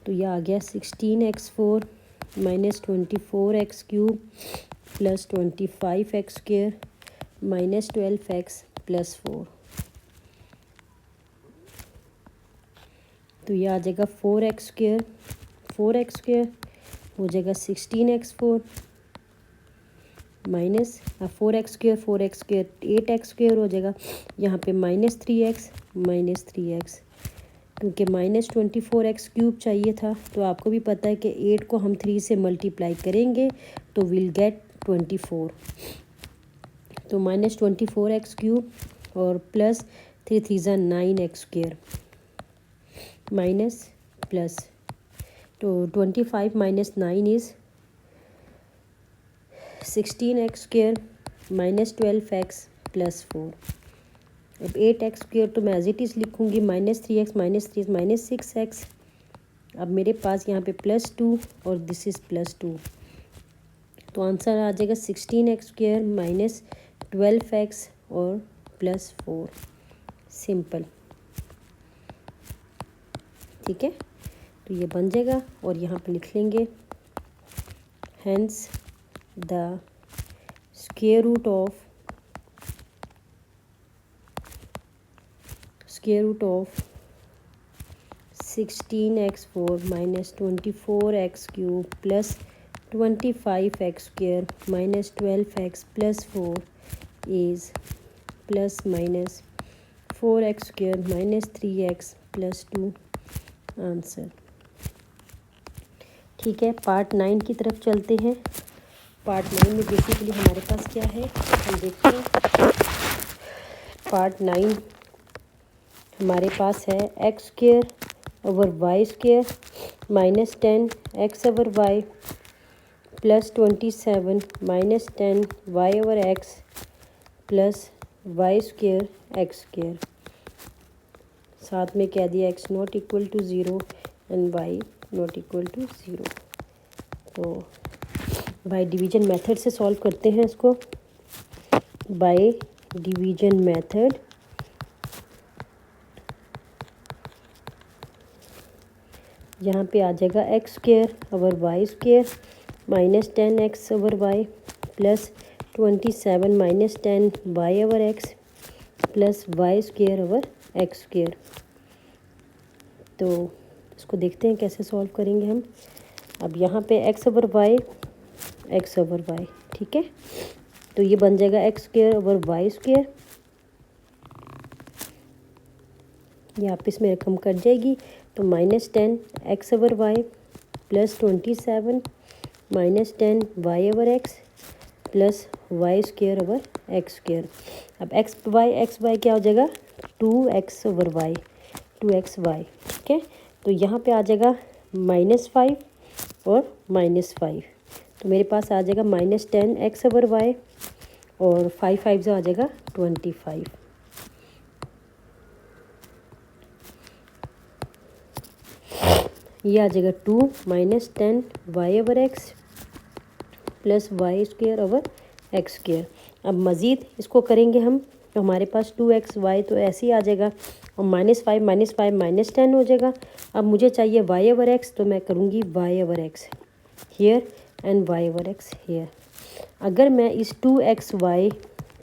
तो यह आ गया 16x4 - 24x³ +25x² - 12x +4। तो यह आ जाएगा 4x² हो जाएगा 16x4 माइनस 4x² 8x² हो जाएगा। यहाँ पे -3x क्योंकि -24x³ चाहिए था, तो आपको भी पता है कि 8 को हम 3 से मल्टीप्लाई करेंगे तो विल गेट 24। तो -24x³ और प्लस 3 3 9x² माइनस प्लस, तो 25 - 9 इज़ 16x² - 12x +4। अब 8x² तो मैं एज इट इज़ लिखूँगी, -3x -6x। अब मेरे पास यहाँ पे +2 और दिस इज़ +2, तो आंसर आ जाएगा 16x² - 12x और +4। सिंपल, ठीक है। तो ये बन जाएगा, और यहाँ पे लिख लेंगे hence the square root of 16x4 - 24x³ +25x² - 12x +4 is ±4x² - 3x +2 answer. ठीक है, पार्ट 9 की तरफ चलते हैं। पार्ट 9 में बेसिकली हमारे पास क्या है हम देखते हैं। पार्ट 9 हमारे पास है x² over y² -10 x over y +27 -10 y over x +y² x²। साथ में कह दिया x not equal to 0 and y not equal to 0। तो बाय डिवीजन मेथड से सॉल्व करते हैं इसको। बाय डिवीजन मेथड यहाँ पे आ जाएगा x² over y² -10 x over y +27 -10 y over x +y² over x²। तो इसको देखते हैं कैसे सॉल्व करेंगे हम। अब यहाँ पे x ओवर y, ठीक है। तो ये बन जाएगा x² ओवर y²। ये आपस में रकम कट जाएगी, तो -10 x over y +27 -10 y over x +y² over x²। अब x y क्या हो जाएगा 2x ओवर y 2xy, ठीक है। तो यहाँ पे आ जाएगा -5 और -5, तो मेरे पास आ जाएगा -10 x ओवर y और 5 5 से आ जाएगा 25। ये आ जाएगा 2 -10 y over x +y² over x²। अब मज़ीद इसको करेंगे हम तो हमारे पास 2xy तो ऐसे ही आ जाएगा और -5 -10 हो जाएगा। अब मुझे चाहिए y ओवर x, तो मैं करूँगी y over x here and y over x here. अगर मैं इस 2xy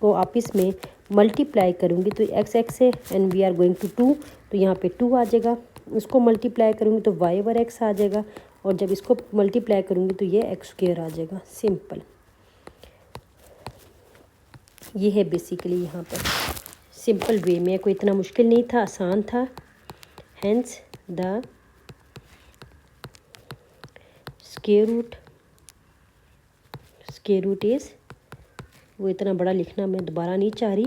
को आपस में मल्टीप्लाई करूँगी तो x है and we are going to 2, तो यहाँ पे 2 आ जाएगा। इसको मल्टीप्लाई करूँगी तो y ओवर x आ जाएगा और जब इसको मल्टीप्लाई करूँगी तो ये x स्क्वायर आ जाएगा। सिंपल, ये है बेसिकली यहाँ पर सिंपल वे में, कोई इतना मुश्किल नहीं था, आसान था। Hence the square root is, वो इतना बड़ा लिखना मैं दोबारा नहीं चाह रही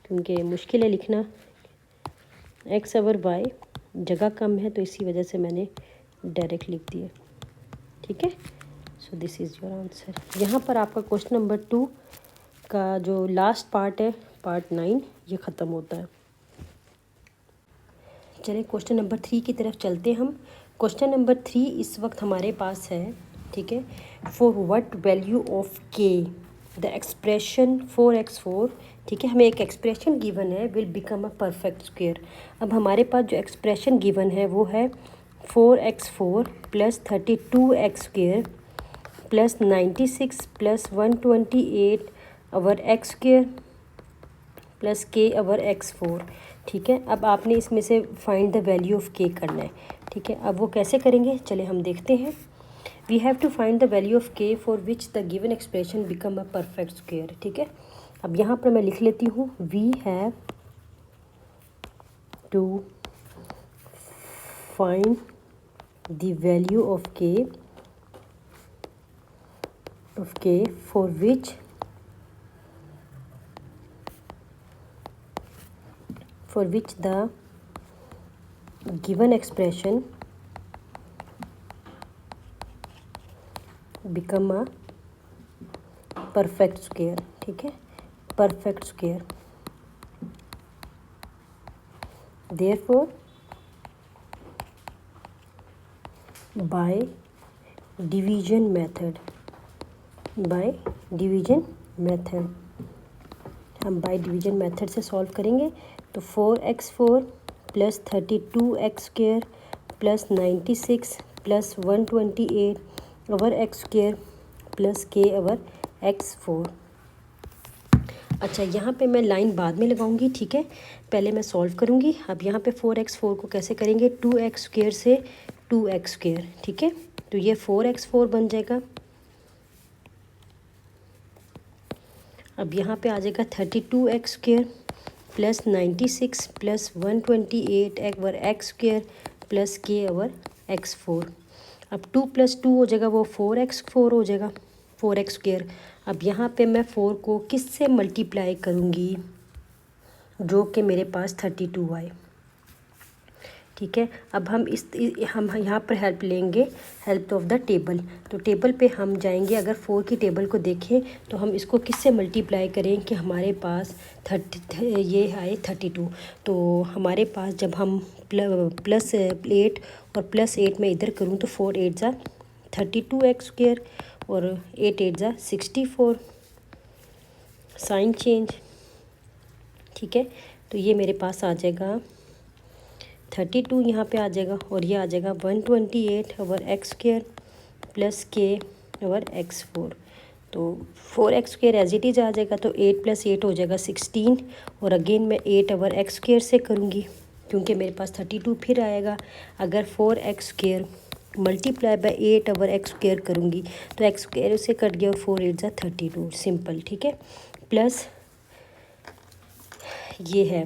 क्योंकि मुश्किल है लिखना। x ओवर y, जगह कम है तो इसी वजह से मैंने डायरेक्ट लिख दिया। ठीक है, so this is your answer. यहाँ पर आपका क्वेश्चन नंबर 2 का जो लास्ट पार्ट है, पार्ट 9, ये ख़त्म होता है। चलिए क्वेश्चन नंबर 3 की तरफ चलते हम। क्वेश्चन नंबर 3 इस वक्त हमारे पास है। ठीक है, for what value of k the expression 4x4, ठीक है, हमें एक एक्सप्रेशन गिवन है, will become a perfect square. अब हमारे पास जो एक्सप्रेशन गिवन है वो है 4x4 plus 32x square plus 96 plus 128 over x square plus k over x4। ठीक है, अब आपने इसमें से find the value of k करना है। ठीक है, अब वो कैसे करेंगे, चले हम देखते हैं। We have to find the value of k for which the given expression become a perfect square. ठीक है, अब यहाँ पर मैं लिख लेती हूँ, we have to find the value of k for which the given expression become a perfect square। ठीक है, perfect square, therefore by division method हम बाय डिवीजन मेथड से सॉल्व करेंगे। तो 4x4 plus 32x square plus 96 plus 128 over x square plus k over x4। अच्छा, यहाँ पे मैं लाइन बाद में लगाऊंगी। ठीक है, पहले मैं सॉल्व करूँगी। अब यहाँ पे 4x4 को कैसे करेंगे, 2x स्क्वायर से 2x स्क्वायर। ठीक है, तो ये 4x4 बन जाएगा। अब यहाँ पे आ जाएगा 32x square plus 96 plus 128 over x square plus k over x4। अब 2 प्लस 2 हो जाएगा, वो 4x4 हो जाएगा, 4x स्क्वायर। अब यहाँ पे मैं 4 को किस से मल्टीप्लाई करूँगी, जो कि मेरे पास 32 आए। ठीक है, अब हम यहाँ पर हेल्प लेंगे, हेल्प ऑफ द टेबल। तो टेबल पे हम जाएंगे, अगर 4 की टेबल को देखें तो हम इसको किससे मल्टीप्लाई करें कि हमारे पास ये आए 32। तो हमारे पास जब हम प्लस 8 और प्लस 8 में इधर करूँ तो 4 8 ज़ा 32x स्क्वायर और 8 8 ज़ा 64, साइन चेंज। ठीक है, तो ये मेरे पास आ जाएगा 32, यहाँ पे आ जाएगा और ये आ जाएगा 128 over x square plus k over x4। तो 4x square as it is आ जाएगा, तो 8 प्लस 8 हो जाएगा 16 और अगेन मैं 8 ओवर एक्स स्क्वायर से करूँगी क्योंकि मेरे पास 32 फिर आएगा। अगर 4x square multiply by 8 over x square करूँगी तो एक्स स्क्वायर से कट गया और 4 8 ज़ा 32, सिंपल। ठीक है, प्लस ये है।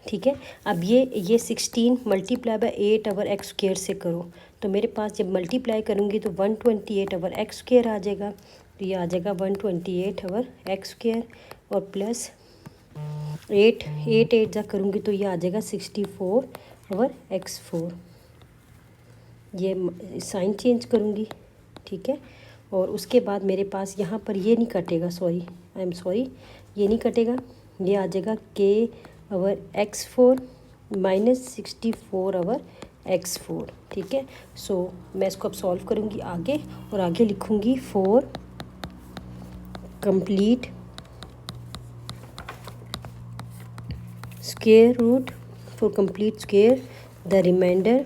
ठीक है, अब ये 16 multiply by 8 over x square से करो तो मेरे पास जब मल्टीप्लाई करूँगी तो 128 ओवर एक्स स्क्वायर आ जाएगा। तो ये आ जाएगा 128 ओवर एक्स स्क्वायर और प्लस 8 8 जा करूँगी तो ये आ जाएगा 64 ओवर x4। ये साइन चेंज करूँगी। ठीक है, और उसके बाद मेरे पास यहाँ पर ये नहीं कटेगा, आई एम सॉरी, ये नहीं कटेगा, ये आ जाएगा k over x4 minus 64 over x4। ठीक है, सो मैं इसको अब सॉल्व करूँगी आगे और आगे लिखूँगी 4 complete square root for complete square. The remainder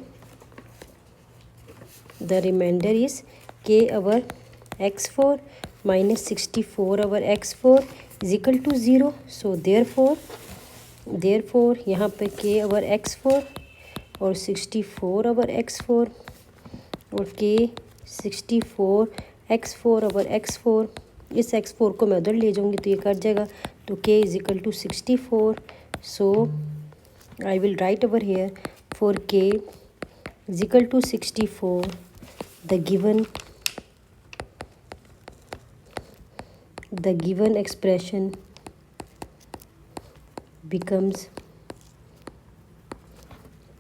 is k over x4 minus 64 over x4 is equal to 0. So therefore यहाँ पे k over x4 और 64 over x4 और k 64 x4 over x4, इस x4 को मैं उधर ले जाऊँगी तो ये कट जाएगा, तो k is equal to 64. So I will write over here for k is equal to 64. The given expression becomes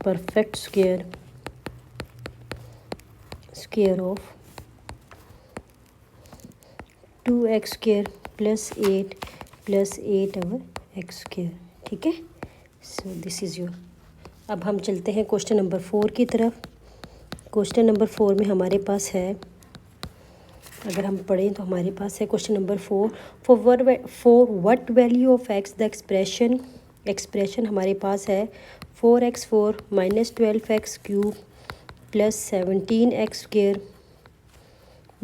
perfect square of 2x square plus 8 over x square. ठीक है, सो दिस इज़ योर. अब हम चलते हैं question number 4 की तरफ. Question number 4 में हमारे पास है, अगर हम पढ़ें तो हमारे पास है question number 4. For what value of x the expression हमारे पास है 4x4 minus 12x cube plus 17x square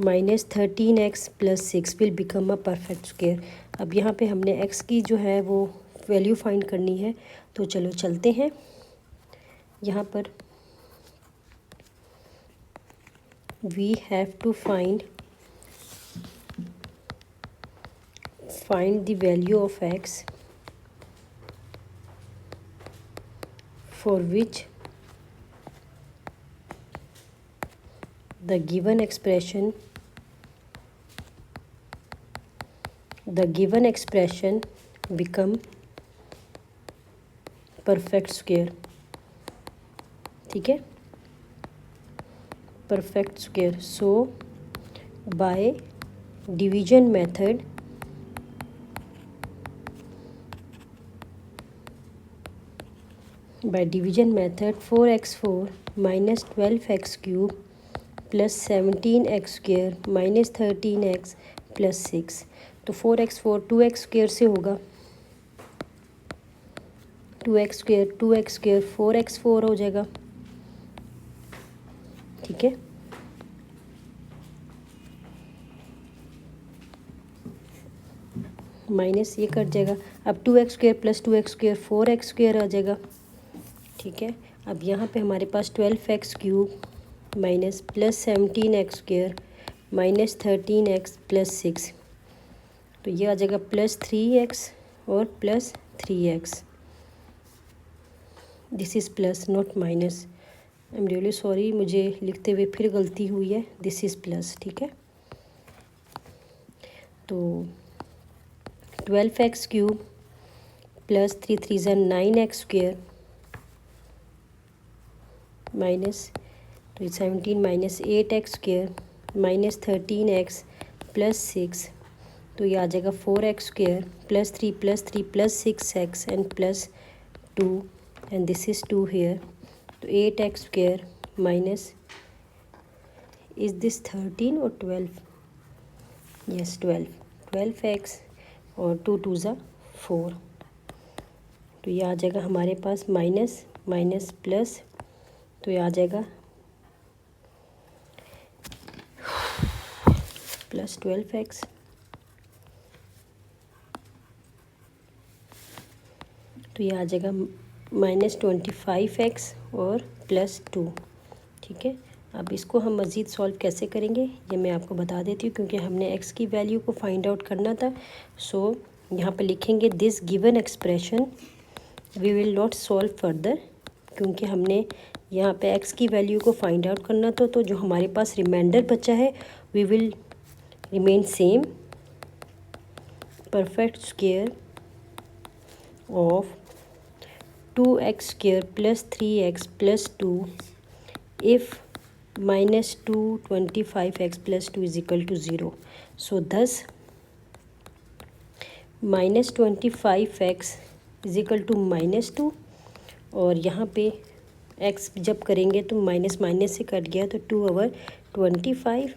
minus 13x plus 6 will become a perfect square. अब यहाँ पे हमने x की जो है वो वैल्यू फाइंड करनी है, तो चलो चलते हैं. यहाँ पर we have to find the value of x for which the given expression become perfect square. ठीक है, perfect square. So by division method by division method 4x4 minus 12x cube plus 17x square minus 13x plus 6. तो 4x4 2x square से होगा, 2x square 4x4 हो जाएगा. ठीक है, minus ये कट जाएगा. अब 2x square plus 2x square 4x square आ जाएगा. ठीक है, अब यहाँ पे हमारे पास 12x cube minus plus 17x square minus 13x plus 6, तो ये आ जाएगा प्लस 3x और plus 3x. This is plus not minus. I am really sorry, मुझे लिखते हुए फिर गलती हुई है. This is plus. ठीक है, तो 12x cube plus 3 3 9x square minus, तो 17 minus 8x square minus 13x plus 6, तो ये आ जाएगा 4x square plus 3 plus 6x and plus 2 and this is 2 here. तो 8x square minus, is this 13 और 12? यस 12x और 2 2 ज़ा 4, तो ये आ जाएगा हमारे पास माइनस माइनस प्लस, तो ये आ जाएगा प्लस 12x, तो ये आ जाएगा माइनस 25x और प्लस 2. ठीक है, अब इसको हम मज़ीद सॉल्व कैसे करेंगे ये मैं आपको बता देती हूँ, क्योंकि हमने x की वैल्यू को फाइंड आउट करना था. सो यहाँ पे लिखेंगे this given expression we will not solve further, क्योंकि हमने यहाँ पे x की वैल्यू को फाइंड आउट करना था. तो जो हमारे पास रिमाइंडर बचा है we will remain same, perfect square of 2x square plus 3x plus 2 if minus 2 25x plus 2 is equal to 0. So thus minus 25x is equal to minus 2, और यहाँ पे x जब करेंगे तो माइनस माइनस से cut गया तो 2 over 25,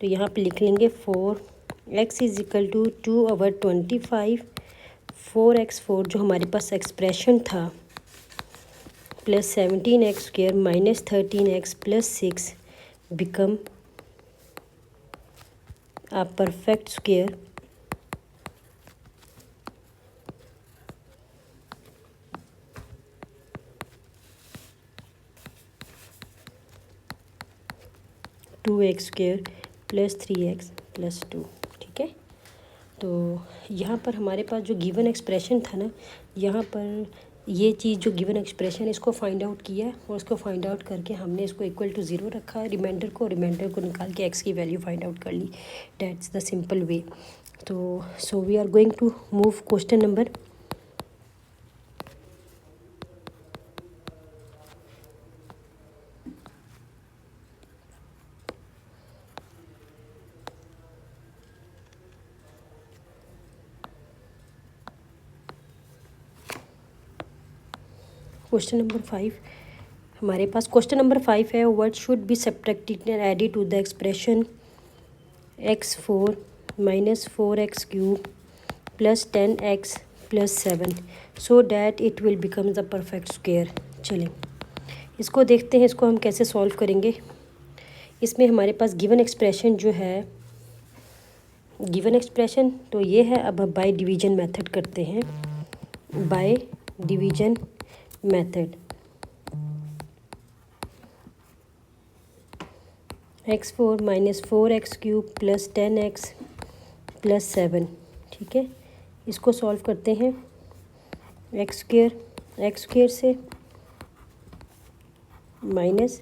तो यहाँ पे लिख लेंगे 4x is equal to 2 over 25 4x4 जो हमारे पास एक्सप्रेशन था plus 17x² minus 13x plus 6 become a perfect square two x square plus 3x plus 2। ठीक है, तो यहाँ पर हमारे पास जो गिवन एक्सप्रेशन था ना, यहाँ पर ये चीज़ जो गिवन एक्सप्रेशन इसको फाइंड आउट किया और उसको फाइंड आउट करके हमने इसको इक्वल टू ज़ीरो रखा, रिमाइंडर को निकाल के x की वैल्यू फाइंड आउट कर ली। That's the simple way. तो so we are going to move question number question number 5। हमारे पास क्वेश्चन नंबर 5 है, what should be subtracted and added to the expression x4 minus 4x³ plus 10x plus 7 so that it will become the perfect square. चलें इसको देखते हैं, इसको हम कैसे सॉल्व करेंगे। इसमें हमारे पास गिवन एक्सप्रेशन जो है, गिवन एक्सप्रेशन तो ये है। अब हम बाय डिवीजन मेथड करते हैं, bye division method. x4 minus 4x³ plus 10x plus 7। ठीक है, इसको सॉल्व करते हैं। एक्स स्क्वेयर से minus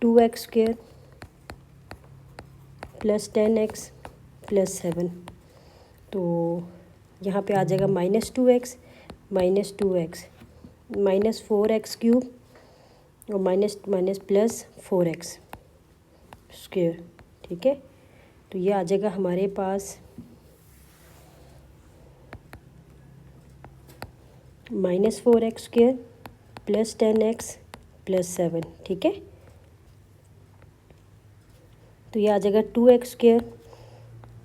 2x² plus 10x plus 7, तो यहाँ पे आ जाएगा माइनस 2x माइनस 4x³ और minus minus plus 4x square. ठीक है, तो ये आ जाएगा हमारे पास minus 4x² plus 10x plus 7। ठीक है, तो ये आ जाएगा 2x²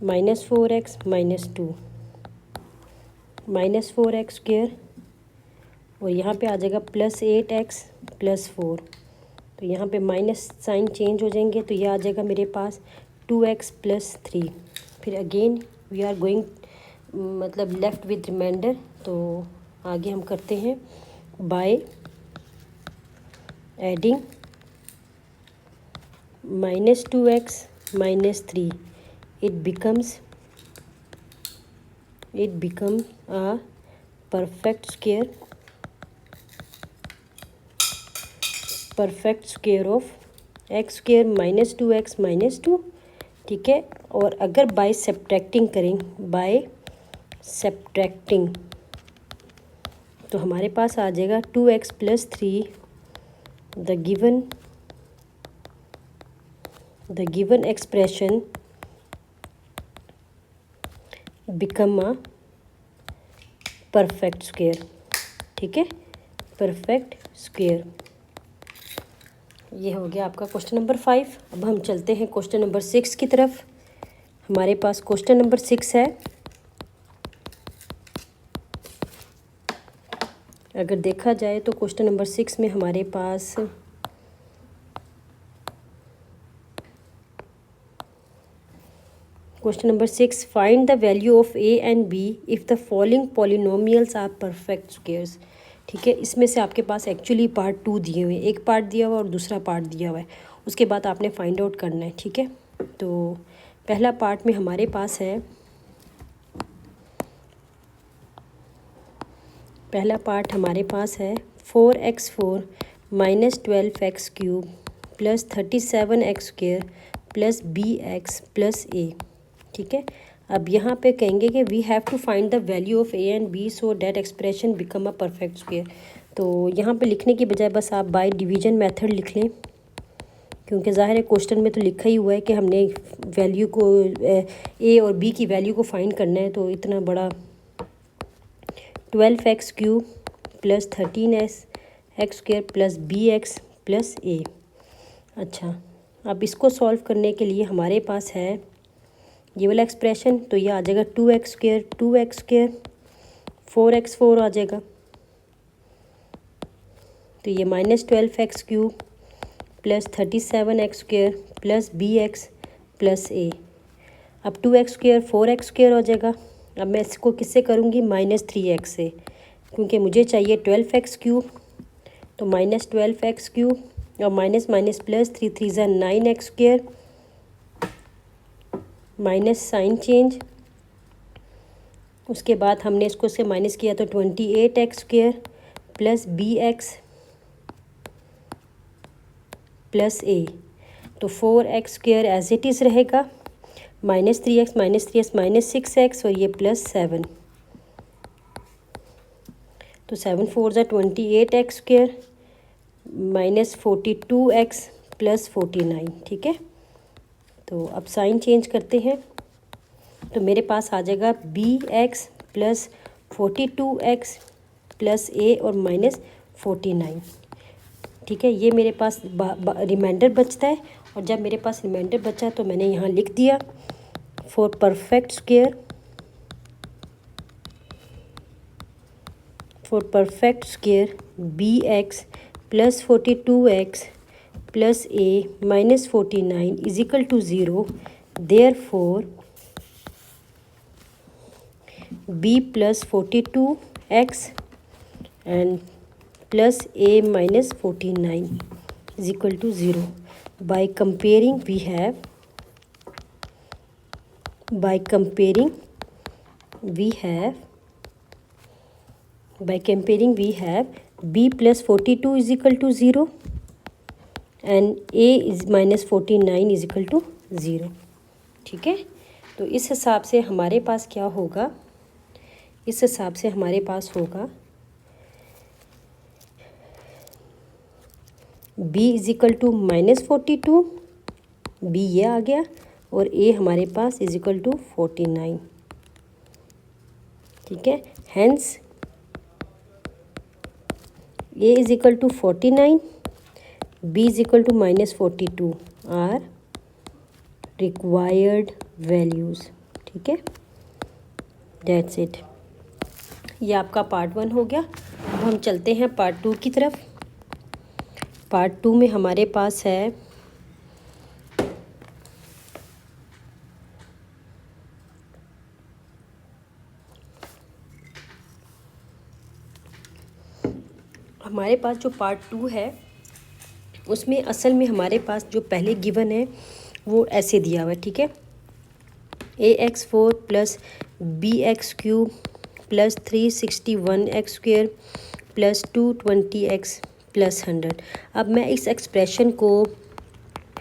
minus 4x minus 2 minus 4x² और यहाँ पे आ जाएगा प्लस 8x प्लस 4, तो यहाँ पे माइनस साइन चेंज हो जाएंगे, तो ये आ जाएगा मेरे पास 2x प्लस 3। फिर अगेन वी आर गोइंग मतलब लेफ़्ट विद रिमाइंडर, तो आगे हम करते हैं by adding minus 2x minus 3 it becomes a perfect square of x² minus 2x minus 2। ठीक है, और अगर बाय सब्ट्रैक्टिंग करें, बाय सब्ट्रैक्टिंग तो हमारे पास आ जाएगा 2x plus 3 the given expression become a perfect square. ठीक है, परफेक्ट स्क्वेयर। ये हो गया आपका क्वेश्चन नंबर 5। अब हम चलते हैं क्वेश्चन नंबर 6 की तरफ। हमारे पास क्वेश्चन नंबर 6 है। अगर देखा जाए तो क्वेश्चन नंबर 6 में हमारे पास question number 6, find the value of a and b if the following polynomials are perfect squares. ठीक है, इसमें से आपके पास एक्चुअली पार्ट 2 दिए हुए हैं, एक पार्ट दिया हुआ है और दूसरा पार्ट दिया हुआ है, उसके बाद आपने फाइंड आउट करना है। ठीक है, तो पहला पार्ट में हमारे पास है, पहला पार्ट हमारे पास है 4x4 minus 12x³ plus 37x² plus bx plus a। ठीक है, अब यहाँ पे कहेंगे कि we have to find the value of a and b so that expression become a perfect square. तो यहाँ पे लिखने की बजाय बस आप बाय डिवीजन मेथड लिख लें, क्योंकि ज़ाहिर है क्वेश्चन में तो लिखा ही हुआ है कि हमने वैल्यू को a और b की वैल्यू को फाइंड करना है। तो इतना बड़ा 12x³ plus 13x² plus bx plus a। अच्छा, अब इसको सॉल्व करने के लिए हमारे पास है ये वाला एक्सप्रेशन, तो ये आ जाएगा 2x² 4x4 आ जाएगा। तो ये -12x³ plus 37x² plus bx plus a। अब 2x² 4x² हो जाएगा। अब मैं इसको किससे करूँगी, -3x से, क्योंकि मुझे चाहिए 12x³। तो -12x³ और माइनस माइनस प्लस 3 3 ज़ा 9x² माइनस साइन चेंज। उसके बाद हमने इसको से माइनस किया तो 28x² plus bx plus a। तो 4x² एज इट इज़ रहेगा, -3x -6x और ये +7। तो 7 4 ज़ा 28x² -42x प्लस 49। ठीक है, तो अब साइन चेंज करते हैं। तो मेरे पास आ जाएगा bx plus 42x plus a और -49। ठीक है, ये मेरे पास रिमाइंडर बचता है। और जब मेरे पास रिमाइंडर बचा तो मैंने यहाँ लिख दिया for perfect square bx plus 42x plus a -49 is equal to 0। Therefore b plus 42x and plus a -49 is equal to 0. By comparing we have b plus 42 is equal to 0 and a is -49 is equal to 0. ठीक है, तो इस हिसाब से हमारे पास क्या होगा, इस हिसाब से हमारे पास होगा b is equal to -42, b ये आ गया, और a हमारे पास इज इक्वल टू 49। ठीक है, hence a is equal to 49, b is equal to -42 are required values. ठीक है, दैट्स इट। ये आपका पार्ट 1 हो गया। अब हम चलते हैं पार्ट 2 की तरफ। पार्ट 2 में हमारे पास है जो पार्ट 2 है उसमें असल में हमारे पास जो पहले गिवन है वो ऐसे दिया हुआ है। ठीक है, ax4 plus bx³ plus 361x² plus 220x plus 100। अब मैं इस एक्सप्रेशन को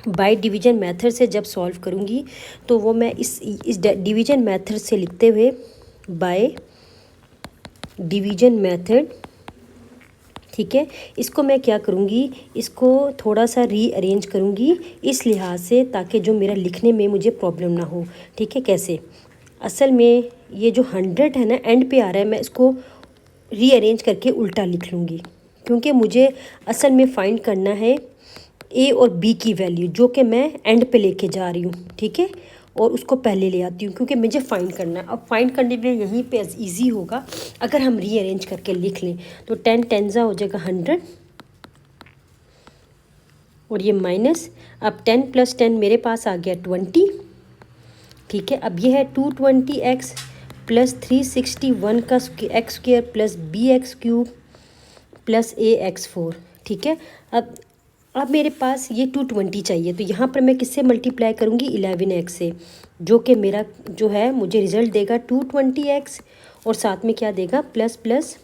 बाय डिवीज़न मेथड से जब सॉल्व करूँगी तो वो मैं इस डिवीज़न मेथड से लिखते हुए बाय डिवीज़न मेथड। ठीक है, इसको मैं क्या करूँगी, इसको थोड़ा सा रीअरेंज करूँगी इस लिहाज से ताकि जो मेरा लिखने में मुझे प्रॉब्लम ना हो। ठीक है, कैसे, असल में ये जो 100 है ना एंड पे आ रहा है, मैं इसको रीअरेंज करके उल्टा लिख लूँगी, क्योंकि मुझे असल में फाइंड करना है a और b की वैल्यू जो कि मैं एंड पे लेके जा रही हूँ। ठीक है, और उसको पहले ले आती हूँ क्योंकि मुझे फाइंड करना है। अब फाइंड करने में यहीं पे इजी होगा अगर हम रीअरेंज करके लिख लें। तो 10 10 हो जाएगा 100 और ये माइनस, अब 10 प्लस 10 मेरे पास आ गया 20। ठीक है, अब ये है 220x प्लस 361 का x² plus bx³ plus ax4। ठीक है, अब मेरे पास ये 220 चाहिए, तो यहाँ पर मैं किससे मल्टीप्लाई करूँगी, 11x से, जो कि मेरा जो है मुझे रिज़ल्ट देगा 220x और साथ में क्या देगा प्लस प्लस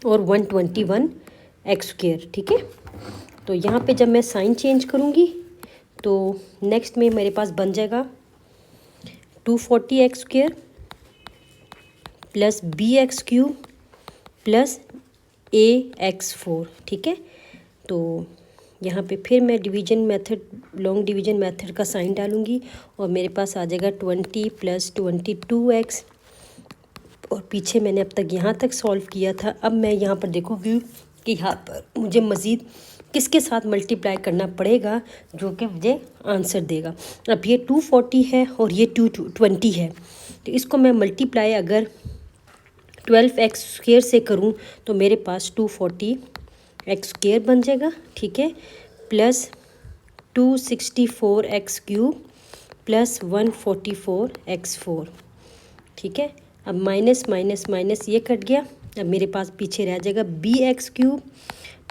और 121x²। ठीक है, तो यहाँ पे जब मैं साइन चेंज करूँगी तो नेक्स्ट में मेरे पास बन जाएगा 240x² plus bx³ plus ax4। ठीक है, तो यहाँ पे फिर मैं division method, long division method का साइन डालूँगी और मेरे पास आ जाएगा 20 प्लस 22x। और पीछे मैंने अब तक यहाँ तक सॉल्व किया था। अब मैं यहाँ पर देखूँगी कि यहाँ पर मुझे मज़ीद किसके साथ मल्टीप्लाई करना पड़ेगा जो कि मुझे आंसर देगा। अब ये 240 है और ये 220 है, तो इसको मैं मल्टीप्लाई अगर 12x² से करूँ तो मेरे पास 240x² बन जाएगा, ठीक है, प्लस 264x³ प्लस 144x4, ठीक है। अब माइनस माइनस माइनस ये कट गया, अब मेरे पास पीछे रह जाएगा bx³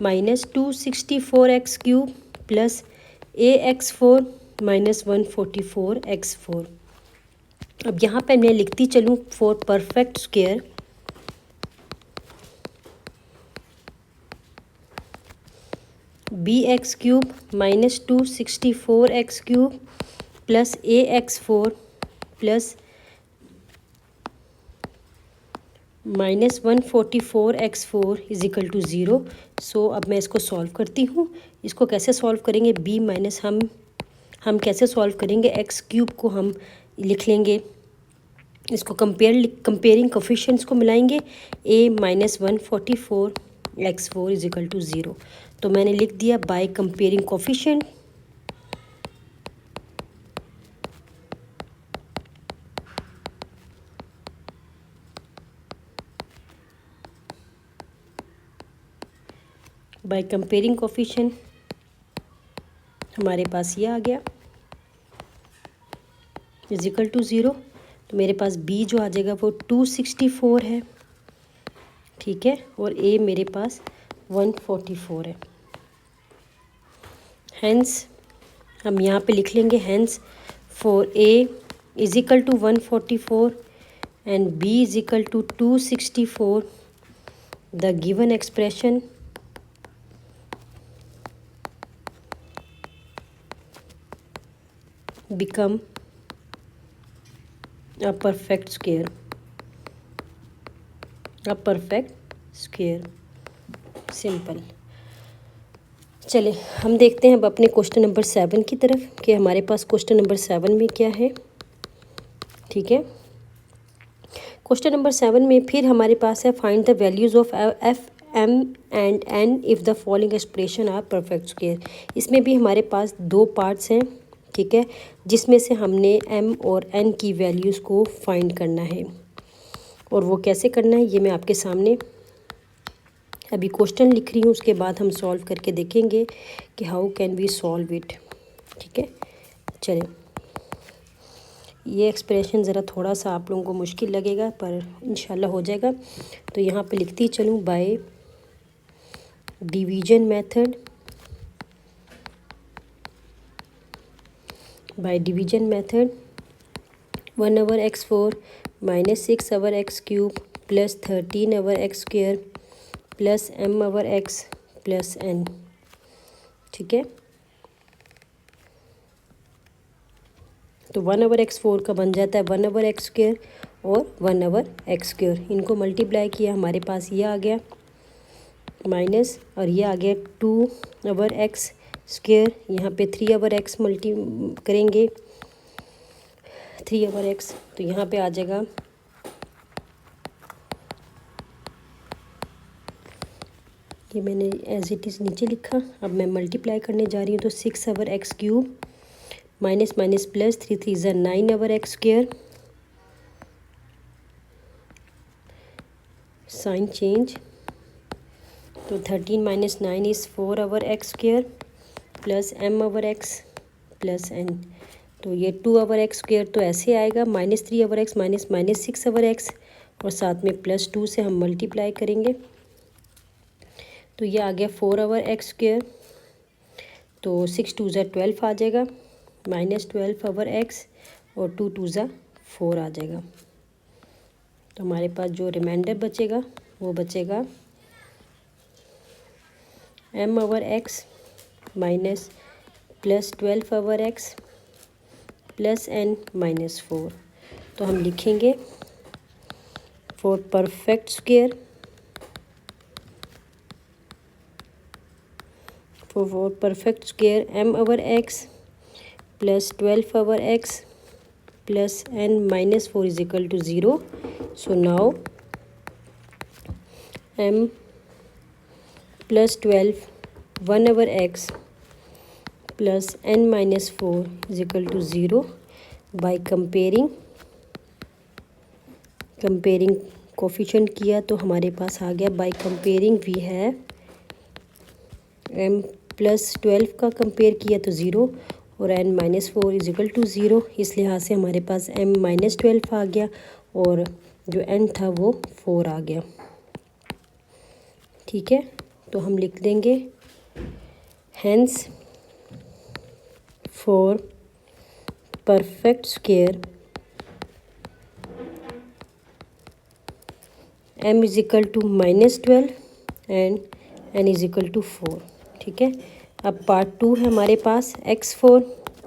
minus 264x³ plus ax4 minus 144x4। अब यहाँ पे मैं लिखती चलूँ for perfect square, bx³ minus 264x³ plus ax4 plus minus 144x4 is equal to 0। So अब मैं इसको सॉल्व करती हूँ। इसको कैसे सॉल्व करेंगे, b माइनस हम कैसे सॉल्व करेंगे, x³ को हम लिख लेंगे, इसको कंपेयरिंग कोफिशिएंट्स को मिलाएंगे, a minus 144x4 is equal to 0। तो मैंने लिख दिया by comparing coefficient, by comparing coefficient हमारे पास ये आ गया इज इक्वल टू 0। तो मेरे पास b जो आ जाएगा वो 264 है, ठीक है, और a मेरे पास 144 है। हैंस हम यहाँ पे लिख लेंगे, hence for a is equal to 144 and b is equal to 264 the given expression become a perfect square, simple. चले हम देखते हैं अब अपने क्वेश्चन नंबर 7 की तरफ कि हमारे पास क्वेश्चन नंबर 7 में क्या है, ठीक है। क्वेश्चन नंबर 7 में फिर हमारे पास है find the values of f m and n if the following expression are perfect square. इसमें भी हमारे पास दो पार्ट्स हैं, ठीक है, जिसमें से हमने m और n की वैल्यूज़ को फाइंड करना है। और वो कैसे करना है ये मैं आपके सामने अभी क्वेश्चन लिख रही हूँ, उसके बाद हम सॉल्व करके देखेंगे कि how can we solve it, ठीक है। चलें, ये एक्सप्रेशन ज़रा थोड़ा सा आप लोगों को मुश्किल लगेगा पर इंशाल्लाह हो जाएगा। तो यहाँ पे लिखती चलूँ bye division method, by division method 1 over x4 minus 6 over x cube plus 13 over x square plus m over x plus n, ठीक है। तो 1 over x4 का बन जाता है 1 over x square और 1 over x square, इनको मल्टीप्लाई किया हमारे पास ये आ गया माइनस, और ये आ गया 2 over x स्क्वायर, यहाँ पे 3 over x मल्टी करेंगे 3 over x, तो यहाँ पे आ जाएगा ये मैंने एज इट इज़ नीचे लिखा। अब मैं मल्टीप्लाई करने जा रही हूँ तो 6 over x cube minus minus plus 3 3 ज़ा 9 over x square, sign change, तो 13 minus 9 is 4 over x square plus m over x plus n, तो ये 2 over x स्क्वायर तो ऐसे आएगा minus 3 over x minus minus 6 over x और साथ में प्लस 2 से हम मल्टीप्लाई करेंगे, तो ये आ गया 4 over x स्क्वायर, तो 6 2 ज़ा 12 आ जाएगा माइनस 12 over x और 2 2 ज़ा 4 आ जाएगा। तो हमारे पास जो रिमाइंडर बचेगा वो बचेगा m over x minus plus 12 over x plus n minus 4। तो हम लिखेंगे for perfect square, for perfect square m over x plus 12 over x plus n minus 4 is equal to 0। So now m plus 12 1 over x plus n minus 4 is equal to 0 by comparing coefficient किया तो हमारे पास आ गया by comparing we है m+12 का compare किया तो 0 और n-4 इज इक्वल टू 0। इस लिहाज से हमारे पास m-12 आ गया और जो n था वो 4 आ गया। ठीक है, तो हम लिख देंगे hence for perfect square m is equal to -12 and n is equal to 4। ठीक है, अब पार्ट 2 है हमारे पास x4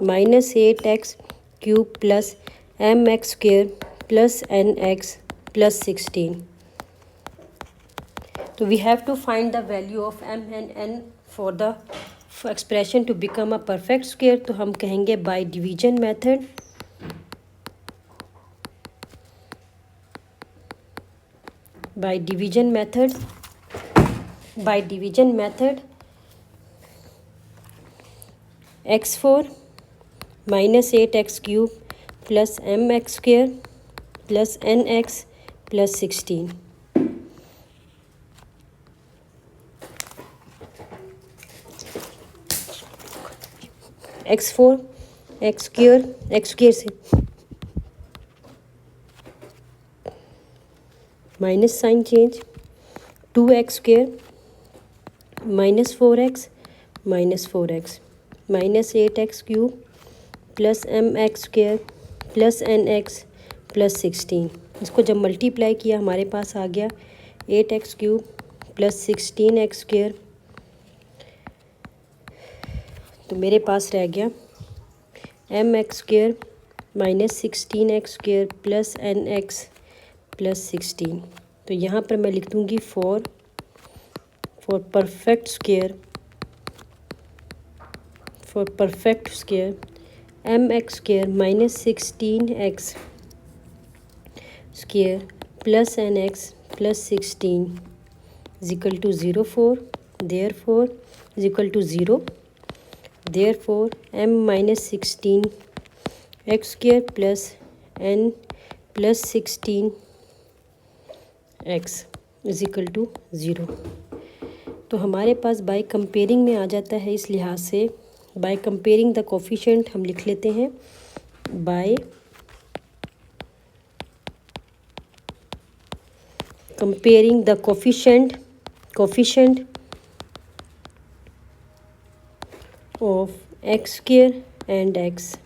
-8x³ plus mx² plus nx plus 16। तो we have to find the value of m and n for the expression to become a perfect square. तो हम कहेंगे by division method, by division method x4 -8x³ plus mx² plus nx plus 16। x4 x² से minus sign change, 2x² -4x -8x³ plus mx² plus nx plus 16। इसको जब multiply किया हमारे पास आ गया 8x³ प्लस 16x²। तो मेरे पास रह गया mx² -16x² plus nx plus 16। तो यहाँ पर मैं लिख दूँगी for perfect square mx² -16x² plus nx plus 16 is equal to 0 4 therefore is equal to 0 therefore m -16x² plus n plus 16x is equal to 0। तो हमारे पास बाय कंपेयरिंग में आ जाता है। इस लिहाज से बाय कंपेयरिंग द कोफिशिएंट हम लिख लेते हैं by comparing the coefficient of x² and x।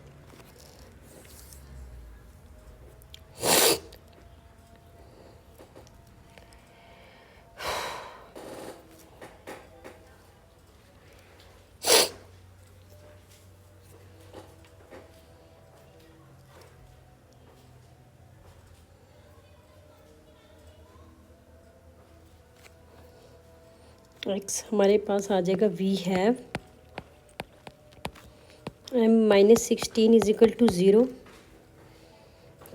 x हमारे पास आ जाएगा we have m -16 is equal to 0।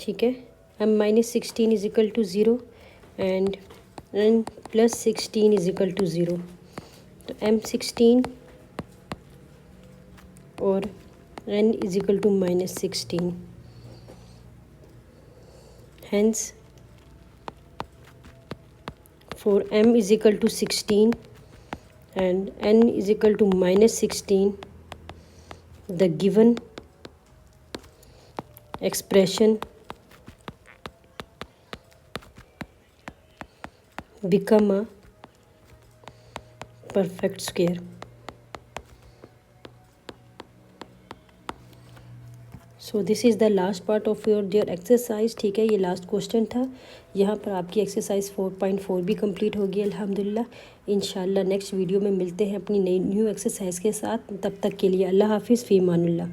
ठीक है, m -16 is equal to 0 and n plus 16 is equal to 0। तो m16 और n is equal to -16। Hence for m is equal to 16 and n is equal to -16, the given expression become a perfect square। So this is the last part of your exercise. ठीक है, ये last question था। यहाँ पर आपकी exercise 4.4 भी complete होगी अल्हम्दुलिल्लाह। इंशाल्लाह नेक्स्ट वीडियो में मिलते हैं अपनी नई न्यू एक्सरसाइज के साथ। तब तक के लिए अल्लाह हाफिज़, फ़ी अमानिल्लाह।